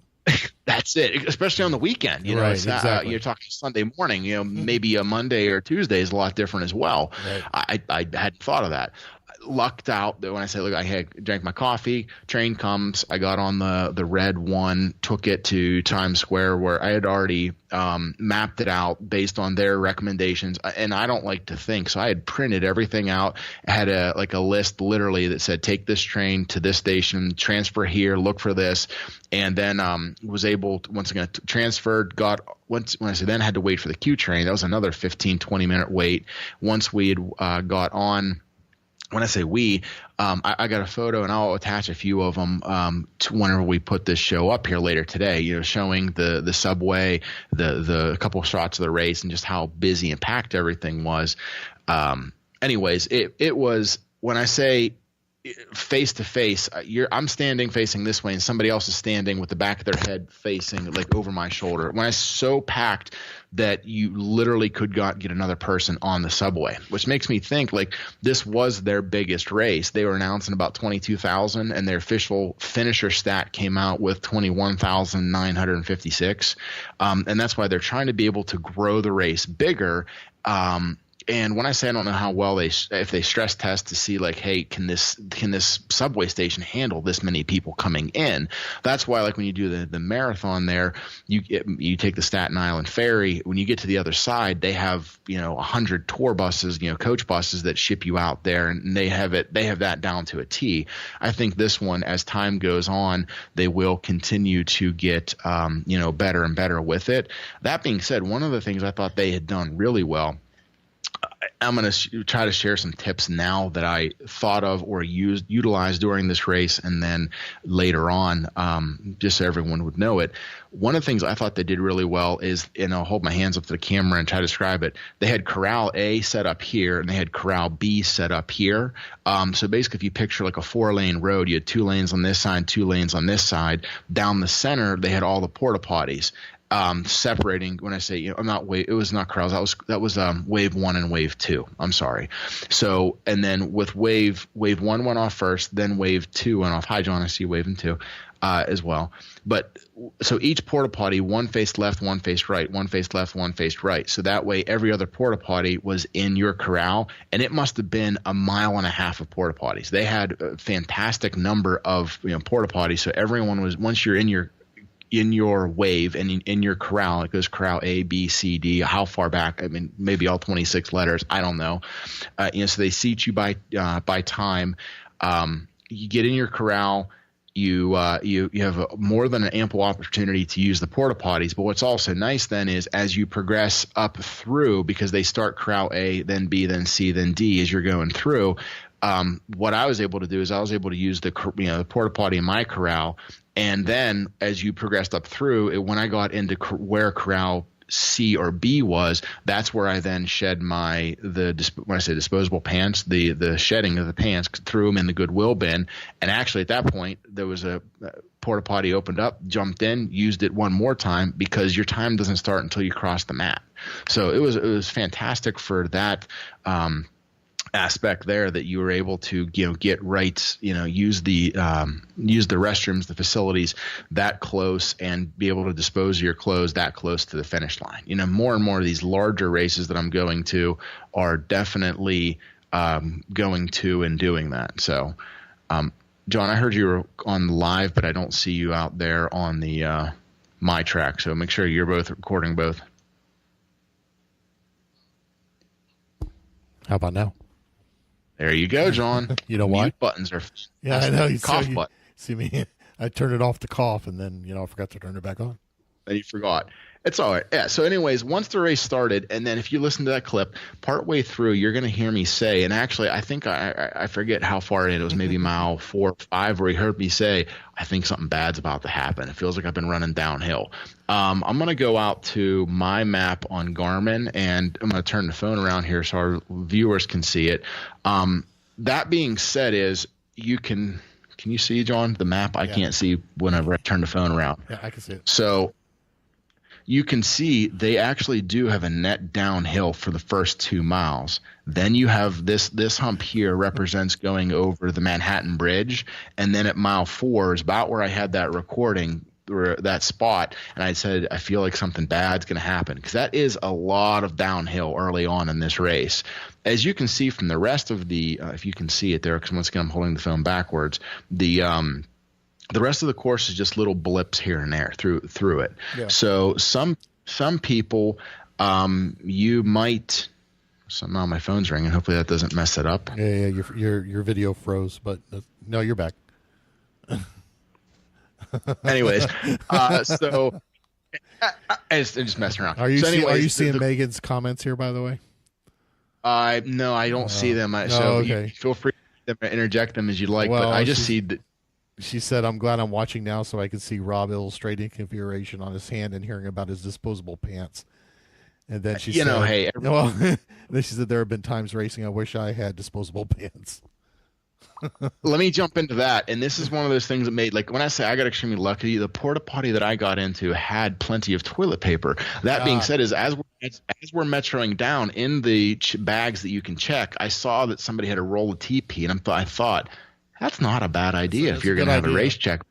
Speaker 4: That's it, especially on the weekend.
Speaker 3: Right, exactly.
Speaker 4: You're talking Sunday morning. Maybe a Monday or Tuesday is a lot different as well. Right. I hadn't thought of that. Lucked out that when I say, look, I drank my coffee, train comes, I got on the red one, took it to Times Square where I had already mapped it out based on their recommendations. And I don't like to think, so I had printed everything out. I had a list literally that said, take this train to this station, transfer here, look for this. And then was able to, once again, transferred, when I say then had to wait for the Q train, that was another 15-20 minute wait. Once we had got on when I say we, I got a photo, and I'll attach a few of them to whenever we put this show up here later today. You know, showing the subway, the couple of shots of the race, and just how busy and packed everything was. Anyways, it was, when I say face to face, I'm standing facing this way, and somebody else is standing with the back of their head facing like over my shoulder. When it's so packed that you literally could get another person on the subway, which makes me think like this was their biggest race. They were announcing about 22,000, and their official finisher stat came out with 21,956. And that's why they're trying to be able to grow the race bigger. And when I say I don't know how well if they stress test to see like, hey, can this subway station handle this many people coming in? That's why, like, when you do the marathon there, you take the Staten Island ferry. When you get to the other side, they have 100 tour buses, coach buses that ship you out there, and they have that down to a T. I think this one, as time goes on, they will continue to get better and better with it. That being said, one of the things I thought they had done really well, I'm going to try to share some tips now that I thought of or utilized during this race, and then later on, just so everyone would know it. One of the things I thought they did really well is, and I'll hold my hands up to the camera and try to describe it. They had Corral A set up here, and they had Corral B set up here. So basically, if you picture like a 4-lane road, you had 2 lanes on this side, 2 lanes on this side. Down the center, they had all the porta potties. Separating, when I say, it was not Corrals. That was wave 1 and wave 2. I'm sorry. So, and then with wave 1 went off first, then wave 2 went off. Hi, John. I see wave 2 as well. But so each porta potty, one faced left, one faced right, one faced left, one faced right. So that way, every other porta potty was in your corral, and it must have been 1.5 miles of porta potties. They had a fantastic number of porta potties. So everyone was, once you're in your wave and in your corral, it goes corral A, B, C, D, how far back? I mean, maybe all 26 letters. I don't know. So they seat you by time. You get in your corral. You have more than an ample opportunity to use the porta potties. But what's also nice then is, as you progress up through, because they start corral A, then B, then C, then D as you're going through. What I was able to do is I was able to use the porta potty in my corral. And then as you progressed up through, when I got into where corral C or B was, that's where I then shed when I say disposable pants, the shedding of the pants, threw them in the Goodwill bin. And actually at that point, there was a porta potty opened up, jumped in, used it one more time, because your time doesn't start until you cross the mat. So it was fantastic for that aspect there, that you were able to get right, use the restrooms, the facilities that close, and be able to dispose of your clothes that close to the finish line. More and more of these larger races that I'm going to are definitely going to and doing that. So John, I heard you were on live, but I don't see you out there on the my track, so make sure you're both recording both.
Speaker 3: How about now?
Speaker 4: There you go, John.
Speaker 3: You know why?
Speaker 4: Mute buttons are
Speaker 3: I know. You
Speaker 4: cough button.
Speaker 3: See me? I turned it off to cough, and then I forgot to turn it back on.
Speaker 4: And you forgot. It's all right. Yeah. So anyways, once the race started, and then if you listen to that clip, partway through, you're going to hear me say, and actually, I think I forget how far in, it was maybe mile 4 or 5, where he heard me say, I think something bad's about to happen. It feels like I've been running downhill. I'm going to go out to my map on Garmin, and I'm going to turn the phone around here so our viewers can see it. That being said, can you see, John, the map? I can't see whenever I turn the phone around.
Speaker 3: Yeah, I can see it.
Speaker 4: So you can see they actually do have a net downhill for the first 2 miles. Then you have this hump here represents going over the Manhattan Bridge. And then at mile 4 is about where I had that recording, or that spot. And I said, I feel like something bad's going to happen, because that is a lot of downhill early on in this race. As you can see from the rest of the, if you can see it there, because once again, I'm holding the phone backwards, the rest of the course is just little blips here and there through it. Yeah. So some people, you might. Somehow my phone's ringing. Hopefully that doesn't mess it up.
Speaker 3: Yeah. Your video froze, but no, you're back.
Speaker 4: Anyways, so I just messing around.
Speaker 3: Are you seeing Megan's comments here, by the way?
Speaker 4: No, I don't see them.
Speaker 3: Okay.
Speaker 4: Feel free to interject them as you like, but I just see that.
Speaker 3: She said, "I'm glad I'm watching now so I can see Rob illustrating configuration on his hand and hearing about his disposable pants." And then she said,
Speaker 4: hey.
Speaker 3: then she said, "There have been times racing I wish I had disposable pants."
Speaker 4: Let me jump into that. And this is one of those things that made, like, when I say I got extremely lucky, the porta potty that I got into had plenty of toilet paper. That being said, as we're metroing down in the bags that you can check, I saw that somebody had a roll of TP, and I thought, that's not a bad idea if you're going to have a race check.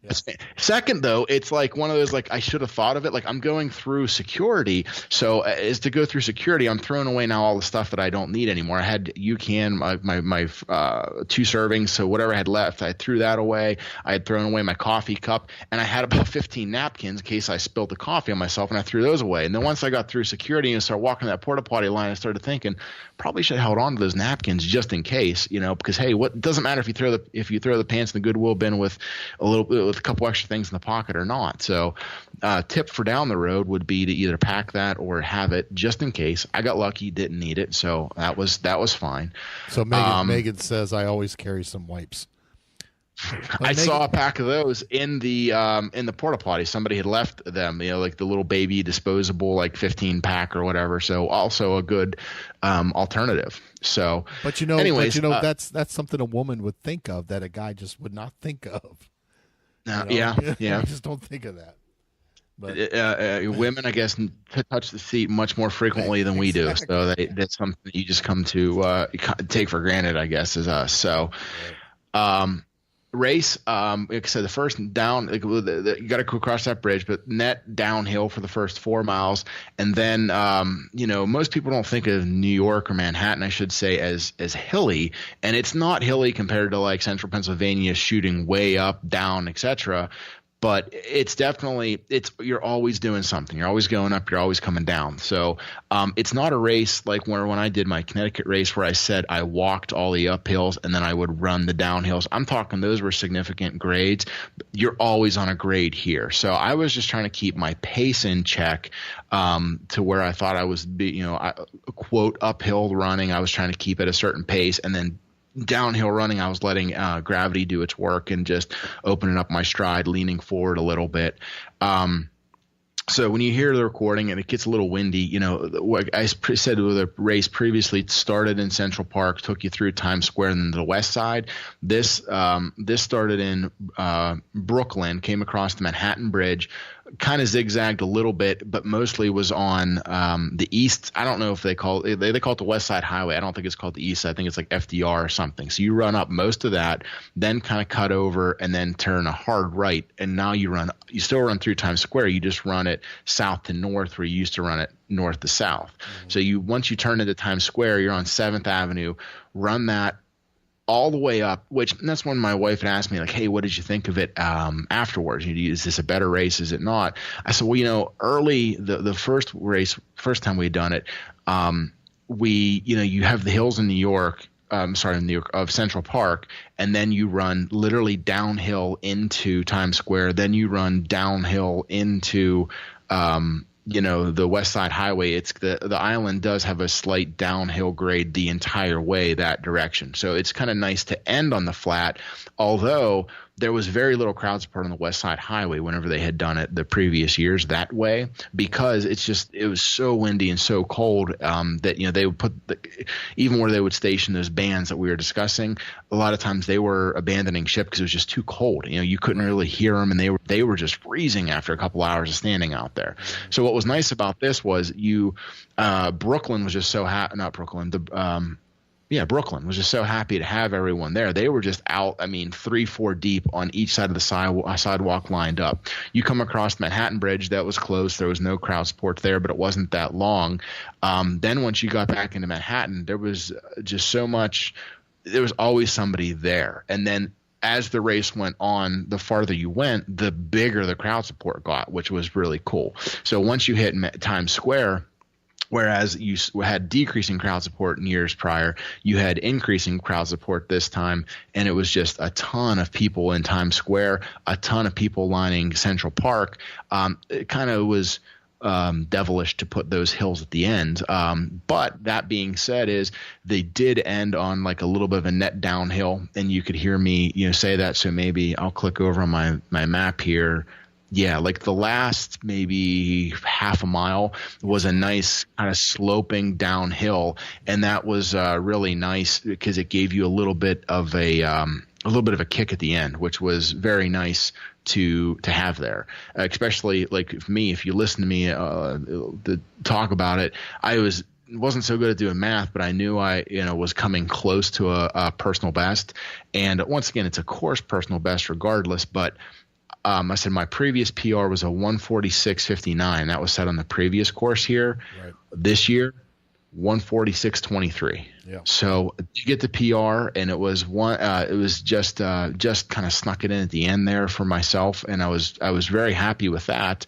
Speaker 4: Yeah. Second, though, it's like one of those, like, I should have thought of it. Like, I'm going through security. So as to go through security, I'm throwing away now all the stuff that I don't need anymore. I had my 2 servings. So whatever I had left, I threw that away. I had thrown away my coffee cup, and I had about 15 napkins in case I spilled the coffee on myself, and I threw those away. And then once I got through security and started walking that porta potty line, I started thinking, probably should have held on to those napkins just in case, because hey, what doesn't matter if you throw the pants in the Goodwill bin with a couple extra things in the pocket or not. So tip for down the road would be to either pack that or have it just in case. I got lucky, didn't need it, so that was fine.
Speaker 3: So Megan says I always carry some wipes.
Speaker 4: I saw a pack of those in the porta potty. Somebody had left them, like the little baby disposable, like 15 pack or whatever. So also a good alternative. So,
Speaker 3: but that's something a woman would think of that a guy just would not think of.
Speaker 4: Yeah.
Speaker 3: I just don't think of that. But
Speaker 4: women, I guess, touch the seat much more frequently than we do. So that's something that you just come to take for granted, I guess, as us. So, race, like I said, the first down, you got to go across that bridge, but net downhill for the first 4 miles. And then, most people don't think of New York or Manhattan, I should say, as hilly. And it's not hilly compared to like central Pennsylvania shooting way up, down, etc. But it's definitely you're always doing something. You're always going up. You're always coming down. So it's not a race like when I did my Connecticut race where I said I walked all the uphills and then I would run the downhills. I'm talking those were significant grades. You're always on a grade here. So I was just trying to keep my pace in check to where I thought I was, quote, uphill running. I was trying to keep at a certain pace, and then downhill running, I was letting gravity do its work and just opening up my stride, leaning forward a little bit. So when you hear the recording and it gets a little windy, what I said with the race previously, it started in Central Park, took you through Times Square and then to the west side. This started in Brooklyn, came across the Manhattan Bridge, kind of zigzagged a little bit, but mostly was on the east. I don't know if they call it the West Side Highway. I don't think it's called the east. I think it's like FDR or something. So you run up most of that, then kind of cut over and then turn a hard right. And now you still run through Times Square. You just run it south to north where you used to run it north to south. Mm-hmm. So once you turn into Times Square, you're on 7th Avenue, run that all the way up, that's when my wife had asked me, like, hey, what did you think of it afterwards? Is this a better race? Is it not? I said, well, early, the first time we had done it, you have the hills in New York, of Central Park, and then you run literally downhill into Times Square. Then you run downhill into the West Side Highway. It's the island does have a slight downhill grade the entire way that direction. So it's kind of nice to end on the flat, although there was very little crowd support on the West Side Highway whenever they had done it the previous years that way, because it was so windy and so cold that they would put even where they would station those bands that we were discussing, a lot of times they were abandoning ship because it was just too cold. You couldn't really hear them, and they were just freezing after a couple hours of standing out there. So what was nice about this was Brooklyn was just so Brooklyn was just so happy to have everyone there. They were just out, 3-4 deep on each side of the sidewalk lined up. You come across Manhattan Bridge, that was closed. There was no crowd support there, but it wasn't that long. Then once you got back into Manhattan, there was just so much – there was always somebody there. And then as the race went on, the farther you went, the bigger the crowd support got, which was really cool. So once you hit Times Square – whereas you had decreasing crowd support in years prior, you had increasing crowd support this time, and it was just a ton of people in Times Square, a ton of people lining Central Park. It kind of was devilish to put those hills at the end. But that being said, is they did end on like a little bit of a net downhill, and you could hear me, say that. So maybe I'll click over on my map here. Yeah, like the last maybe half a mile was a nice kind of sloping downhill, and that was really nice because it gave you a little bit of a kick at the end, which was very nice to have there. Especially like me, if you listen to me to talk about it, wasn't so good at doing math, but I knew I was coming close to a personal best. And once again, it's a course personal best regardless, but I said my previous PR was a 146.59. That was set on the previous course here. Right. This year, 146.23. Yeah. So you get the PR, and it was just kind of snuck it in at the end there for myself, and I was very happy with that.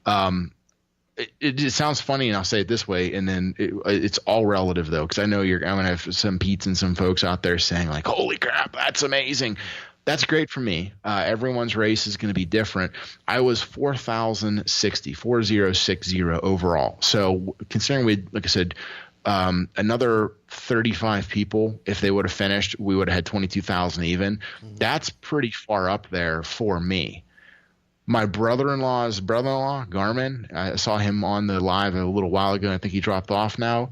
Speaker 4: It sounds funny, and I'll say it this way, and then it's all relative though, because I know I'm gonna have some Pete's and some folks out there saying like, "Holy crap, that's amazing." That's great for me. Everyone's race is going to be different. I was 4060 overall. So considering like I said, another 35 people, if they would have finished, we would have had 22,000 even. Mm-hmm. That's pretty far up there for me. My brother-in-law's brother-in-law, Garmin, I saw him on the live a little while ago. I think he dropped off now.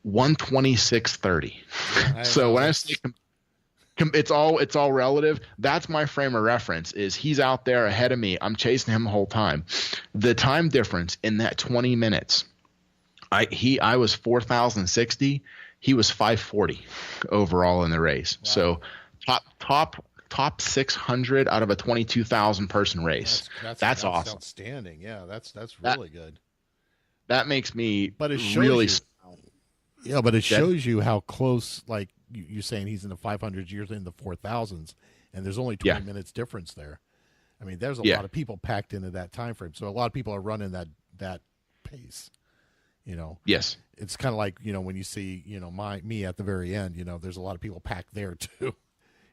Speaker 4: 126.30. Yeah, so when I say it's all relative. That's my frame of reference. Is he's out there ahead of me. I'm chasing him the whole time. The time difference in that 20 minutes, I was 4,060. He was 540 overall in the race. Wow. So top 600 out of a 22,000 person race. That's awesome.
Speaker 3: Outstanding. Yeah, that's really good.
Speaker 4: That makes me.
Speaker 3: But it shows really. Yeah, but it shows you how close. Like you're saying, he's in the 500s, you're in the 4,000s, and there's only 20 minutes difference there. I mean, there's a lot of people packed into that time frame, so a lot of people are running that pace.
Speaker 4: Yes,
Speaker 3: it's kind of like when you see me at the very end. There's a lot of people packed there too.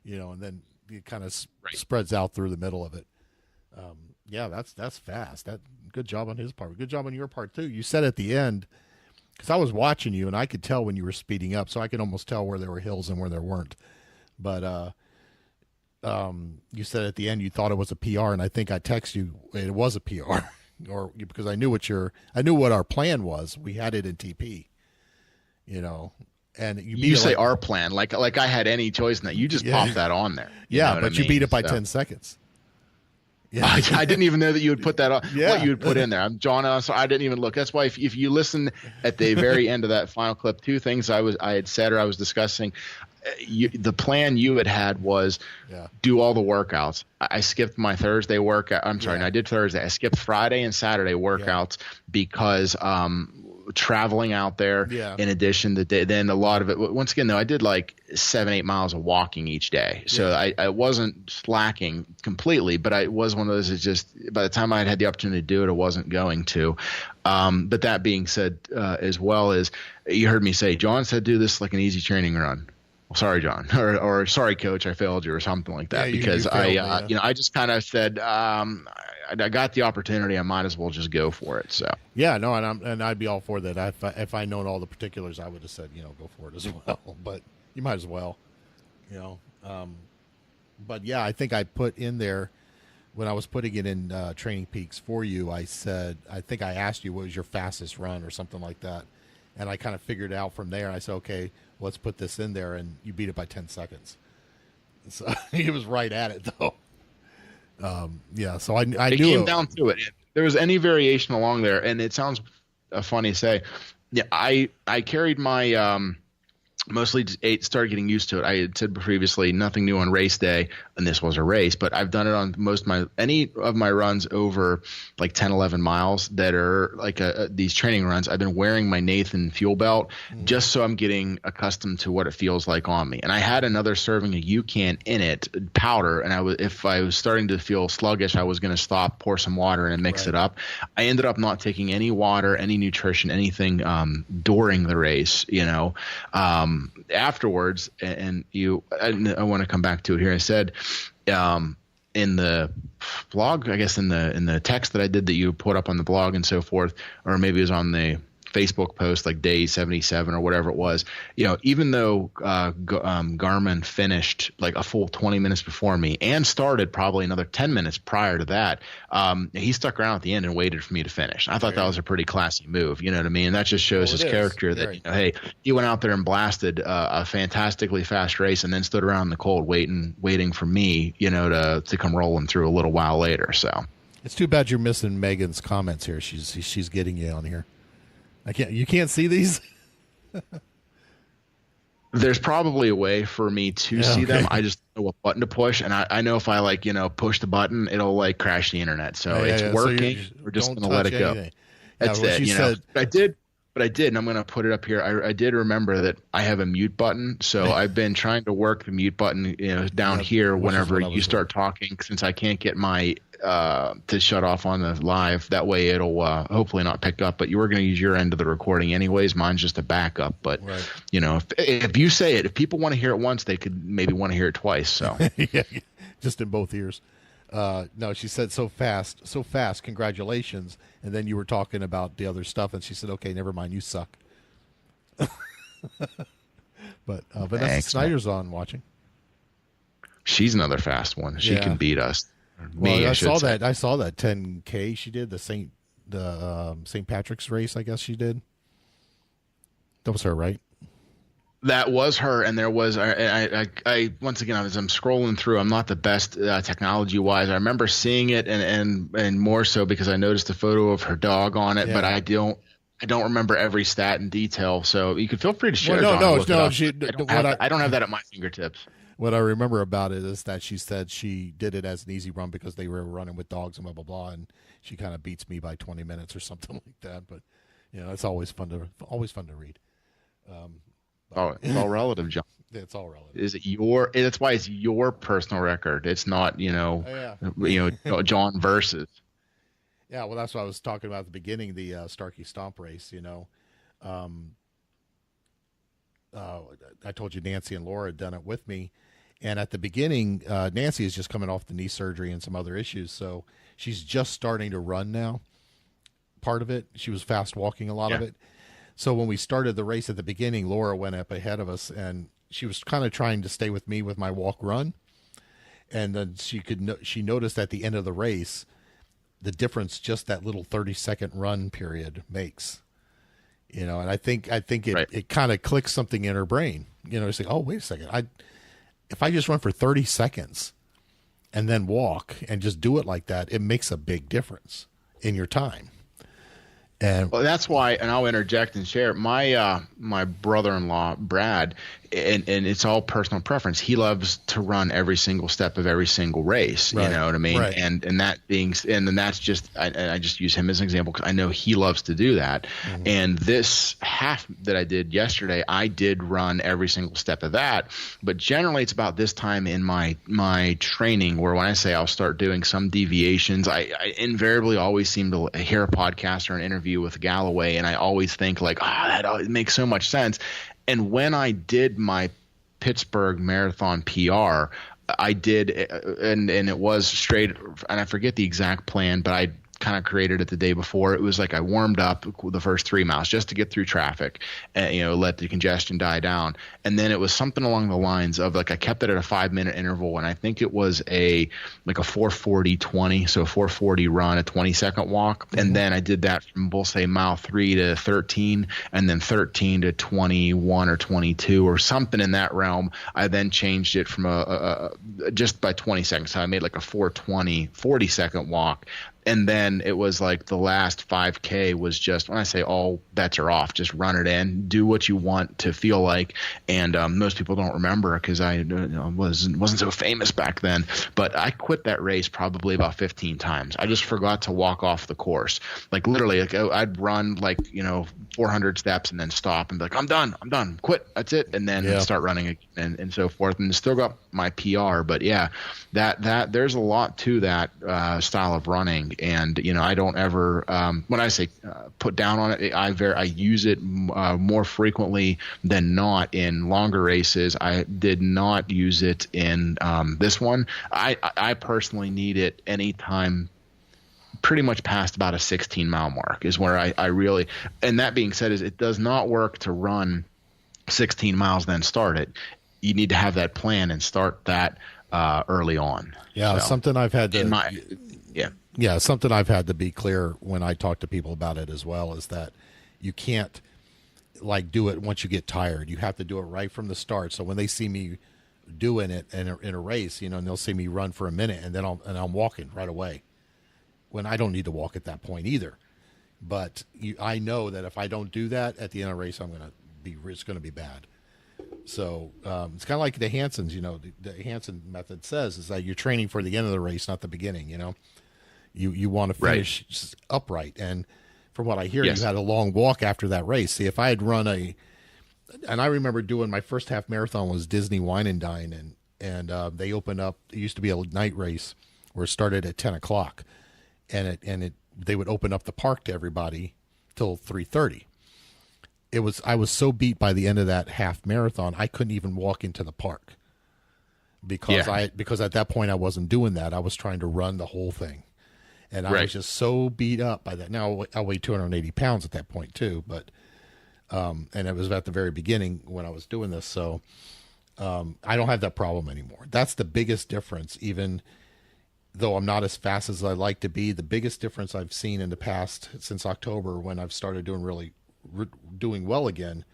Speaker 3: And then it kind of spreads out through the middle of it. Yeah, that's fast. Good job on his part. Good job on your part too. You said at the end. Because I was watching you, and I could tell when you were speeding up, so I could almost tell where there were hills and where there weren't. But you said at the end you thought it was a PR, and I think I texted you it was a PR, because I knew what our plan was. We had it in TP, and
Speaker 4: you say our plan like I had any choice in that. You just popped that on there.
Speaker 3: Yeah, but you beat it by 10 seconds.
Speaker 4: Yeah. I didn't even know that you would put that on. Yeah. What you would put in there. I'm John. So I didn't even look. That's why if you listen at the very end of that final clip, two things I had said or I was discussing. The plan you had was do all the workouts. I skipped my Thursday workout. I'm sorry, I did Thursday. I skipped Friday and Saturday workouts because traveling out there. Yeah. In addition, then a lot of it. Once again, though, I did like 7-8 miles of walking each day, so I wasn't slacking completely. But I was one of those. It's just by the time I had the opportunity to do it, I wasn't going to. But that being said, as well as you heard me say, John said, do this like an easy training run. Sorry, John, or sorry, coach, I failed you, or something like that. Because I just kind of said, I got the opportunity, I might as well just go for it. So
Speaker 3: yeah, no, and I'd be all for that. If I known all the particulars, I would have said, go for it as well. But you might as well, But yeah, I think I put in there when I was putting it in Training Peaks for you. I said, I think I asked you what was your fastest run or something like that, and I kind of figured it out from there. I said, okay, let's put this in there, and you beat it by 10 seconds. So he was right at it, though. So I knew it
Speaker 4: came down to it. If there was any variation along there, and it sounds funny to say. Yeah, I carried my mostly started getting used to it. I had said previously, nothing new on race day, and this was a race, but I've done it on any of my runs over like 10, 11 miles that are like these training runs. I've been wearing my Nathan fuel belt just so I'm getting accustomed to what it feels like on me. And I had another serving of UCAN in it, powder, and if I was starting to feel sluggish, I was going to stop, pour some water in and mix it up. I ended up not taking any water, any nutrition, anything during the race, afterwards, and I want to come back to it here. I said, in the blog, I guess in the text that I did that you put up on the blog and so forth, or maybe it was on the Facebook post, like day 77 or whatever it was, even though Garmin finished like a full 20 minutes before me and started probably another 10 minutes prior to that, he stuck around at the end and waited for me to finish. I thought that was a pretty classy move. You know what I mean? And that just shows his character that, hey, he went out there and blasted a fantastically fast race and then stood around in the cold waiting for me, to come rolling through a little while later. So
Speaker 3: it's too bad you're missing Megan's comments here. She's getting you on here. You can't see these?
Speaker 4: There's probably a way for me to see them. I just know what button to push, and I know if I push the button, it'll crash the internet. So it's working. So we're just gonna let it go. That's it. But I did, and I'm gonna put it up here. I did remember that I have a mute button, so I've been trying to work the mute button, down here whenever you start talking, since I can't get my to shut off on the live. That way it'll hopefully not pick up, but you were going to use your end of the recording anyways. Mine's just a backup, but if you say it, if people want to hear it once, they could maybe want to hear it twice. So
Speaker 3: yeah, just in both ears. No, she said so fast, congratulations. And then you were talking about the other stuff, and she said, okay, never mind, you suck. But Vanessa Snyder's on watching.
Speaker 4: She's another fast one. She can beat us.
Speaker 3: Well, I saw that 10K she did, the St. Patrick's race, I guess she did. That was her, right?
Speaker 4: That was her, and there was I once again, as I'm scrolling through, I'm not the best technology wise. I remember seeing it, and more so because I noticed a photo of her dog on it, but I don't remember every stat in detail. So you could feel free to share.
Speaker 3: I don't
Speaker 4: have that at my fingertips.
Speaker 3: What I remember about it is that she said she did it as an easy run because they were running with dogs and blah, blah, blah. And she kind of beats me by 20 minutes or something like that. But, it's always fun to read.
Speaker 4: It's all relative, John.
Speaker 3: It's all relative.
Speaker 4: Is it that's why it's your personal record. It's not, John versus.
Speaker 3: Yeah. Well, that's what I was talking about at the beginning, the Starkey Stomp race, I told you Nancy and Laura had done it with me. And at the beginning, Nancy is just coming off the knee surgery and some other issues. So she's just starting to run now. Part of it, she was fast walking a lot of it. So when we started the race at the beginning, Laura went up ahead of us, and she was kind of trying to stay with me with my walk run. And then she noticed at the end of the race, the difference just that little 30-second run period makes. And I think it kind of clicks something in her brain. It's like, oh, wait a second. If I just run for 30 seconds and then walk and just do it like that, it makes a big difference in your time. And
Speaker 4: that's why, and I'll interject and share, my brother-in-law, Brad, and it's all personal preference. He loves to run every single step of every single race. Right. You know what I mean? Right. And that being, and then that's just, I just use him as an example because I know he loves to do that. Mm-hmm. And this half that I did yesterday, I did run every single step of that. But generally, it's about this time in my training where when I say I'll start doing some deviations, I invariably always seem to hear a podcast or an interview with Galloway, and I always think like, that makes so much sense. And when I did my Pittsburgh Marathon PR, I did, and it was straight, and I forget the exact plan, but I kind of created it the day before. It was like I warmed up the first 3 miles just to get through traffic and, let the congestion die down. And then it was something along the lines of like I kept it at a 5-minute interval, and I think it was a 4:40:20, so a 4:40 run, a 20-second walk. Mm-hmm. And then I did that from, we'll say, mile 3 to 13, and then 13 to 21 or 22 or something in that realm. I then changed it from just by 20 seconds. So I made like a 4:20 40-second walk. And then it was like the last 5K was just, when I say all bets are off, just run it in, do what you want to feel like. And most people don't remember because I wasn't so famous back then. But I quit that race probably about 15 times. I just forgot to walk off the course. Like literally, I'd run 400 steps and then stop and be like, I'm done, quit, that's it. And then start running again and so forth. And still got my PR. But yeah, that there's a lot to that style of running. And, I don't ever, when I say put down on it, I use it more frequently than not in longer races. I did not use it in this one. I personally need it anytime pretty much past about a 16-mile mark is where I really, and that being said, is it does not work to run 16 miles then start it. You need to have that plan and start that early on.
Speaker 3: Yeah,
Speaker 4: so,
Speaker 3: something I've had to something I've had to be clear when I talk to people about it as well is that you can't do it once you get tired. You have to do it right from the start. So when they see me doing it in a race, and they'll see me run for a minute and then I'm walking right away. When I don't need to walk at that point either. But I know that if I don't do that at the end of the race, it's going to be bad. So it's kind of like the Hansons, the Hansen method says is that you're training for the end of the race, not the beginning, You want to finish upright. And from what I hear, you had a long walk after that race. See, if I had run and I remember doing my first half marathon was Disney Wine and Dine, and they opened up, it used to be a night race where it started at 10 o'clock. And they would open up the park to everybody till 3:30. I was so beat by the end of that half marathon, I couldn't even walk into the park because at that point I wasn't doing that. I was trying to run the whole thing, and I was just so beat up by that. Now I weighed 280 pounds at that point too, but and it was at the very beginning when I was doing this. So I don't have that problem anymore. That's the biggest difference, even though I'm not as fast as I like to be. The biggest difference I've seen in the past since October, when I've started doing well again,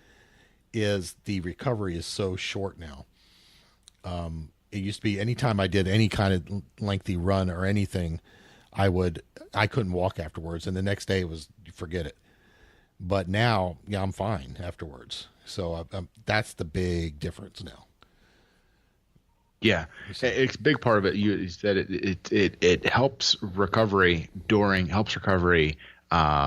Speaker 3: is the recovery is so short now. It used to be anytime I did any kind of lengthy run or anything, I couldn't walk afterwards, and the next day forget it. But now, I'm fine afterwards. So that's the big difference now.
Speaker 4: Yeah, it's a big part of it. You said it helps recovery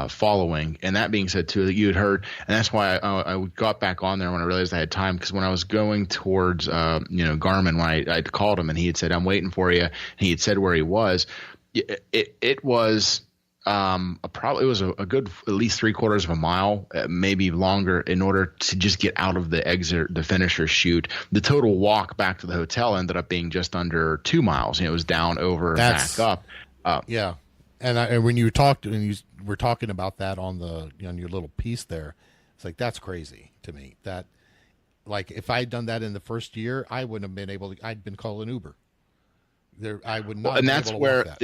Speaker 4: following. And that being said too, that you had heard, and that's why I got back on there when I realized I had time, because when I was going towards Garmin, when I called him and he had said, "I'm waiting for you," and he had said where he was. It was it was a good at least 3/4 of a mile, maybe longer, in order to just get out of the finisher chute. The total walk back to the hotel ended up being just under 2 miles. It was down, over, back up.
Speaker 3: Yeah, and when you talked and you were talking about that on your little piece there, it's like, that's crazy to me. That, like, if I had done that in the first year, I wouldn't have been able to. I'd been calling Uber. I would not.
Speaker 4: And that's where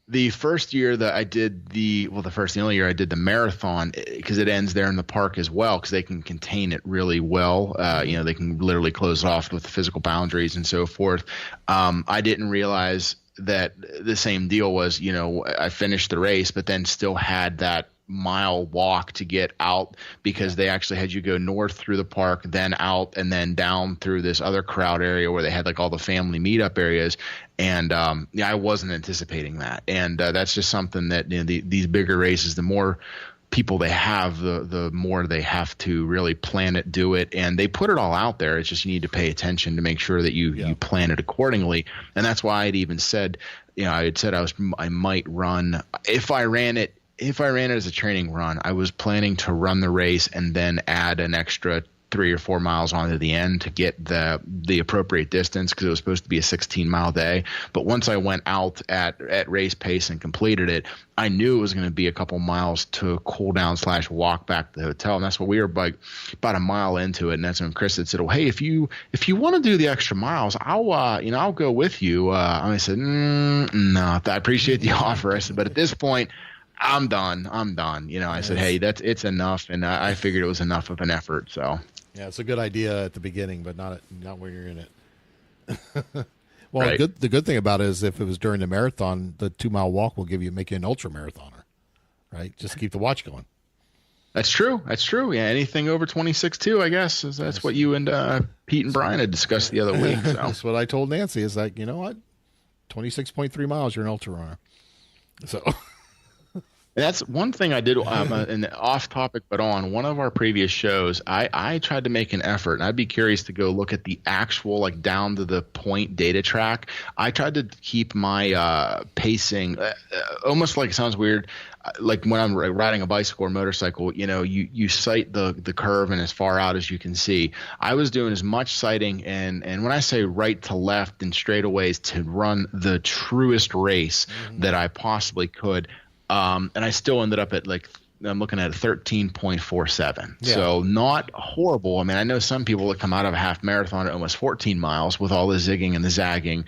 Speaker 4: the first year that I did the only year I did the marathon, because it ends there in the park as well, because they can contain it really well. They can literally close it off with the physical boundaries and so forth. I didn't realize that the same deal was, I finished the race, but then still had that mile walk to get out, because they actually had you go north through the park, then out, and then down through this other crowd area where they had like all the family meetup areas. And I wasn't anticipating that. And that's just something that these bigger races, the more people they have, the more they have to really plan it, do it, and they put it all out there. It's just you need to pay attention to make sure that you plan it accordingly. And that's why I'd even said, I might run, if I ran it as a training run, I was planning to run the race and then add an extra 3 or 4 miles onto the end to get the appropriate distance, because it was supposed to be a 16-mile day. But once I went out at race pace and completed it, I knew it was going to be a couple miles to cool down / walk back to the hotel. And that's what we were about a mile into it. And that's when Chris had said, "Well, hey, if you want to do the extra miles, I'll go with you." I said, "No, I appreciate the offer." I said, "But at this point, I'm done. I said, "Hey, it's enough." And I figured it was enough of an effort. So
Speaker 3: yeah, it's a good idea at the beginning, but not when you're in it. Well,
Speaker 4: right.
Speaker 3: The good thing about it is, if it was during the marathon, the 2-mile walk will make you an ultra marathoner, right? Just keep the watch going.
Speaker 4: That's true. Yeah, anything over 26.2, I guess, that's what you and Pete and Brian had discussed the other week. So.
Speaker 3: That's what I told Nancy. Is like, you know what, 26.3 miles, you're an ultra runner. So.
Speaker 4: And that's one thing I did, and off topic, but on one of our previous shows, I tried to make an effort, and I'd be curious to go look at the actual, like, down to the point data track. I tried to keep my pacing almost like, it sounds weird, like when I'm riding a bicycle or motorcycle, you sight the curve and as far out as you can see. I was doing as much sighting, and when I say right to left and straightaways to run the truest race that I possibly could. And I still ended up at, like, I'm looking at a 13.47. Yeah. So not horrible. I mean, I know some people that come out of a half marathon at almost 14 miles with all the zigging and the zagging.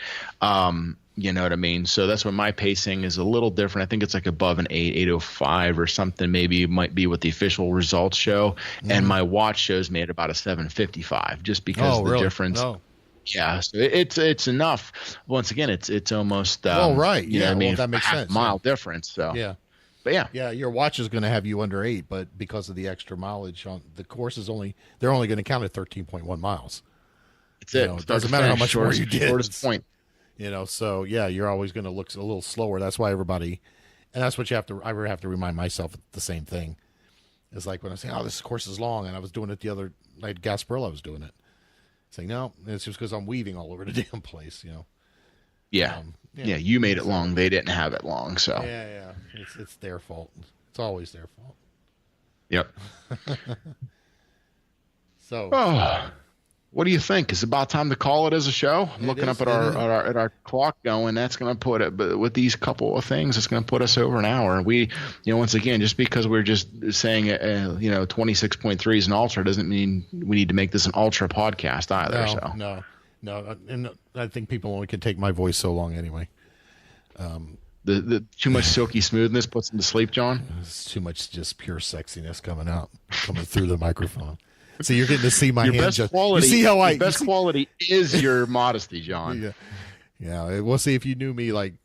Speaker 4: You know what I mean? So that's when my pacing is a little different. I think it's like above an 8:05 or something. Maybe it might be what the official results show. And my watch shows me at about a 7:55 just because of the difference. Oh. Yeah, so it's enough. Once again, it's almost
Speaker 3: right.
Speaker 4: You know what I mean,
Speaker 3: that makes sense.
Speaker 4: Mile difference. So
Speaker 3: yeah,
Speaker 4: but
Speaker 3: yeah, your watch is going to have you under 8, but because of the extra mileage on the course they're only going to count at 13.1 miles.
Speaker 4: That's it.
Speaker 3: It doesn't matter how much more you did.
Speaker 4: Shortest point.
Speaker 3: So yeah, you're always going to look a little slower. That's why everybody, and that's what I have to remind myself the same thing. It's like when I say, "Oh, this course is long," and I was doing it the other night at Gasparilla, I was doing it. Saying no, it's just because I'm weaving all over the damn place,
Speaker 4: Yeah, you made it long; they didn't have it long, so
Speaker 3: yeah, it's their fault. It's always their fault.
Speaker 4: Yep.
Speaker 3: So,
Speaker 4: what do you think? Is it about time to call it as a show? I'm looking up at our clock going. That's going to put it, but with these couple of things, it's going to put us over an hour. We, once again, just because we're just saying, 26.3 is an ultra doesn't mean we need to make this an ultra podcast either.
Speaker 3: No. And I think people only can take my voice so long anyway.
Speaker 4: The too much silky smoothness puts them to sleep, John.
Speaker 3: It's too much just pure sexiness coming through the microphone. So you're getting to see my
Speaker 4: your
Speaker 3: hand.
Speaker 4: Best quality,
Speaker 3: you see how
Speaker 4: your best quality is your modesty, John.
Speaker 3: Yeah. We'll see if you knew me like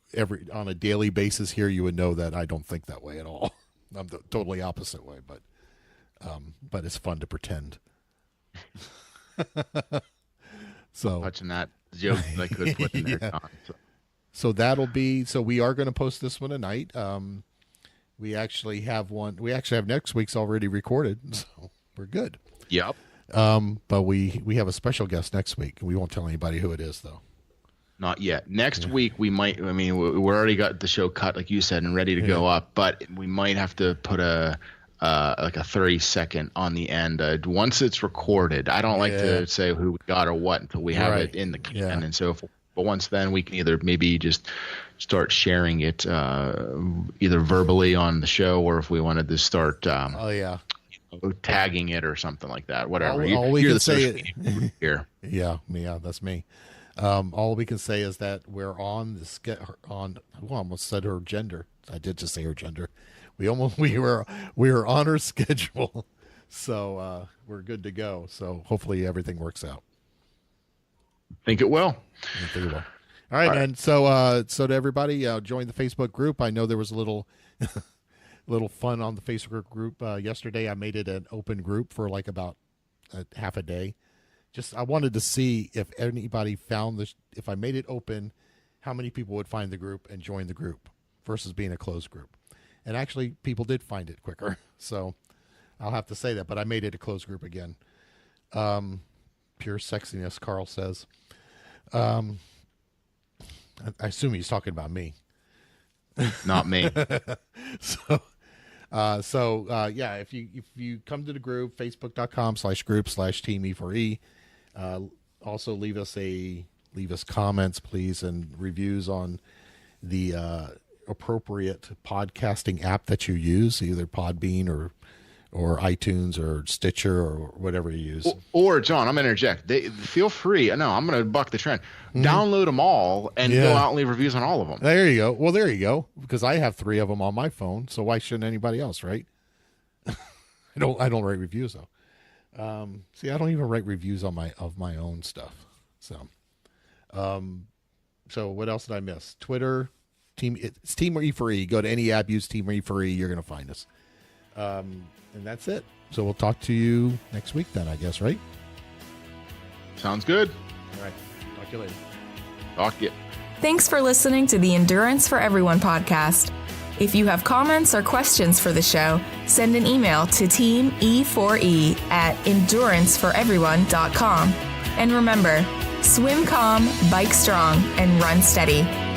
Speaker 3: on a daily basis here, you would know that I don't think that way at all. I'm the totally opposite way, but it's fun to pretend. So
Speaker 4: watching that joke I could put in there. John,
Speaker 3: so that'll be. So we are going to post this one tonight. We actually have one. We actually have next week's already recorded, so we're good.
Speaker 4: Yep.
Speaker 3: But we have a special guest next week. We won't tell anybody who it is, though.
Speaker 4: Not yet. Next week we might. I mean, we're already got the show cut, like you said, and ready to go up. But we might have to put like a 30-second on the end once it's recorded. I don't like to say who we got or what until we have it in the can and so forth. But once then, we can either maybe just start sharing it either verbally on the show, or if we wanted to start. Tagging it or something like that. Whatever.
Speaker 3: All we can say
Speaker 4: here.
Speaker 3: Yeah, that's me. All we can say is that we're on I almost said her gender. I did just say her gender. We were on her schedule, so we're good to go. So hopefully everything works out.
Speaker 4: Think it will.
Speaker 3: All right, and so to everybody, join the Facebook group. I know there was a little fun on the Facebook group yesterday. I made it an open group for like about half a day. I wanted to see if anybody found this. If I made it open, how many people would find the group and join the group versus being a closed group. And actually, people did find it quicker. So I'll have to say that. But I made it a closed group again. Pure sexiness, Carl says. I assume he's talking about me.
Speaker 4: Not me.
Speaker 3: If you come to the group, facebook.com/group/teamE4E. Also leave us comments, please, and reviews on the appropriate podcasting app that you use, either Podbean or iTunes or Stitcher or whatever you use.
Speaker 4: Or John, I'm going to interject. Feel free. No, I'm going to buck the trend. Download them all and go out and leave reviews on all of them.
Speaker 3: There you go. Well, there you go. Because I have 3 of them on my phone, so why shouldn't anybody else, right? I don't write reviews though. See, I don't even write reviews on my own stuff. So what else did I miss? Twitter, it's teamE4E. Go to any app, use teamE4E. You're going to find us. And that's it. So we'll talk to you next week then, I guess, right?
Speaker 4: Sounds good.
Speaker 3: All right. Talk to you later.
Speaker 4: Talk to you.
Speaker 2: Thanks for listening to the Endurance for Everyone podcast. If you have comments or questions for the show, send an email to teamE4E@enduranceforeveryone.com. And remember, swim calm, bike strong, and run steady.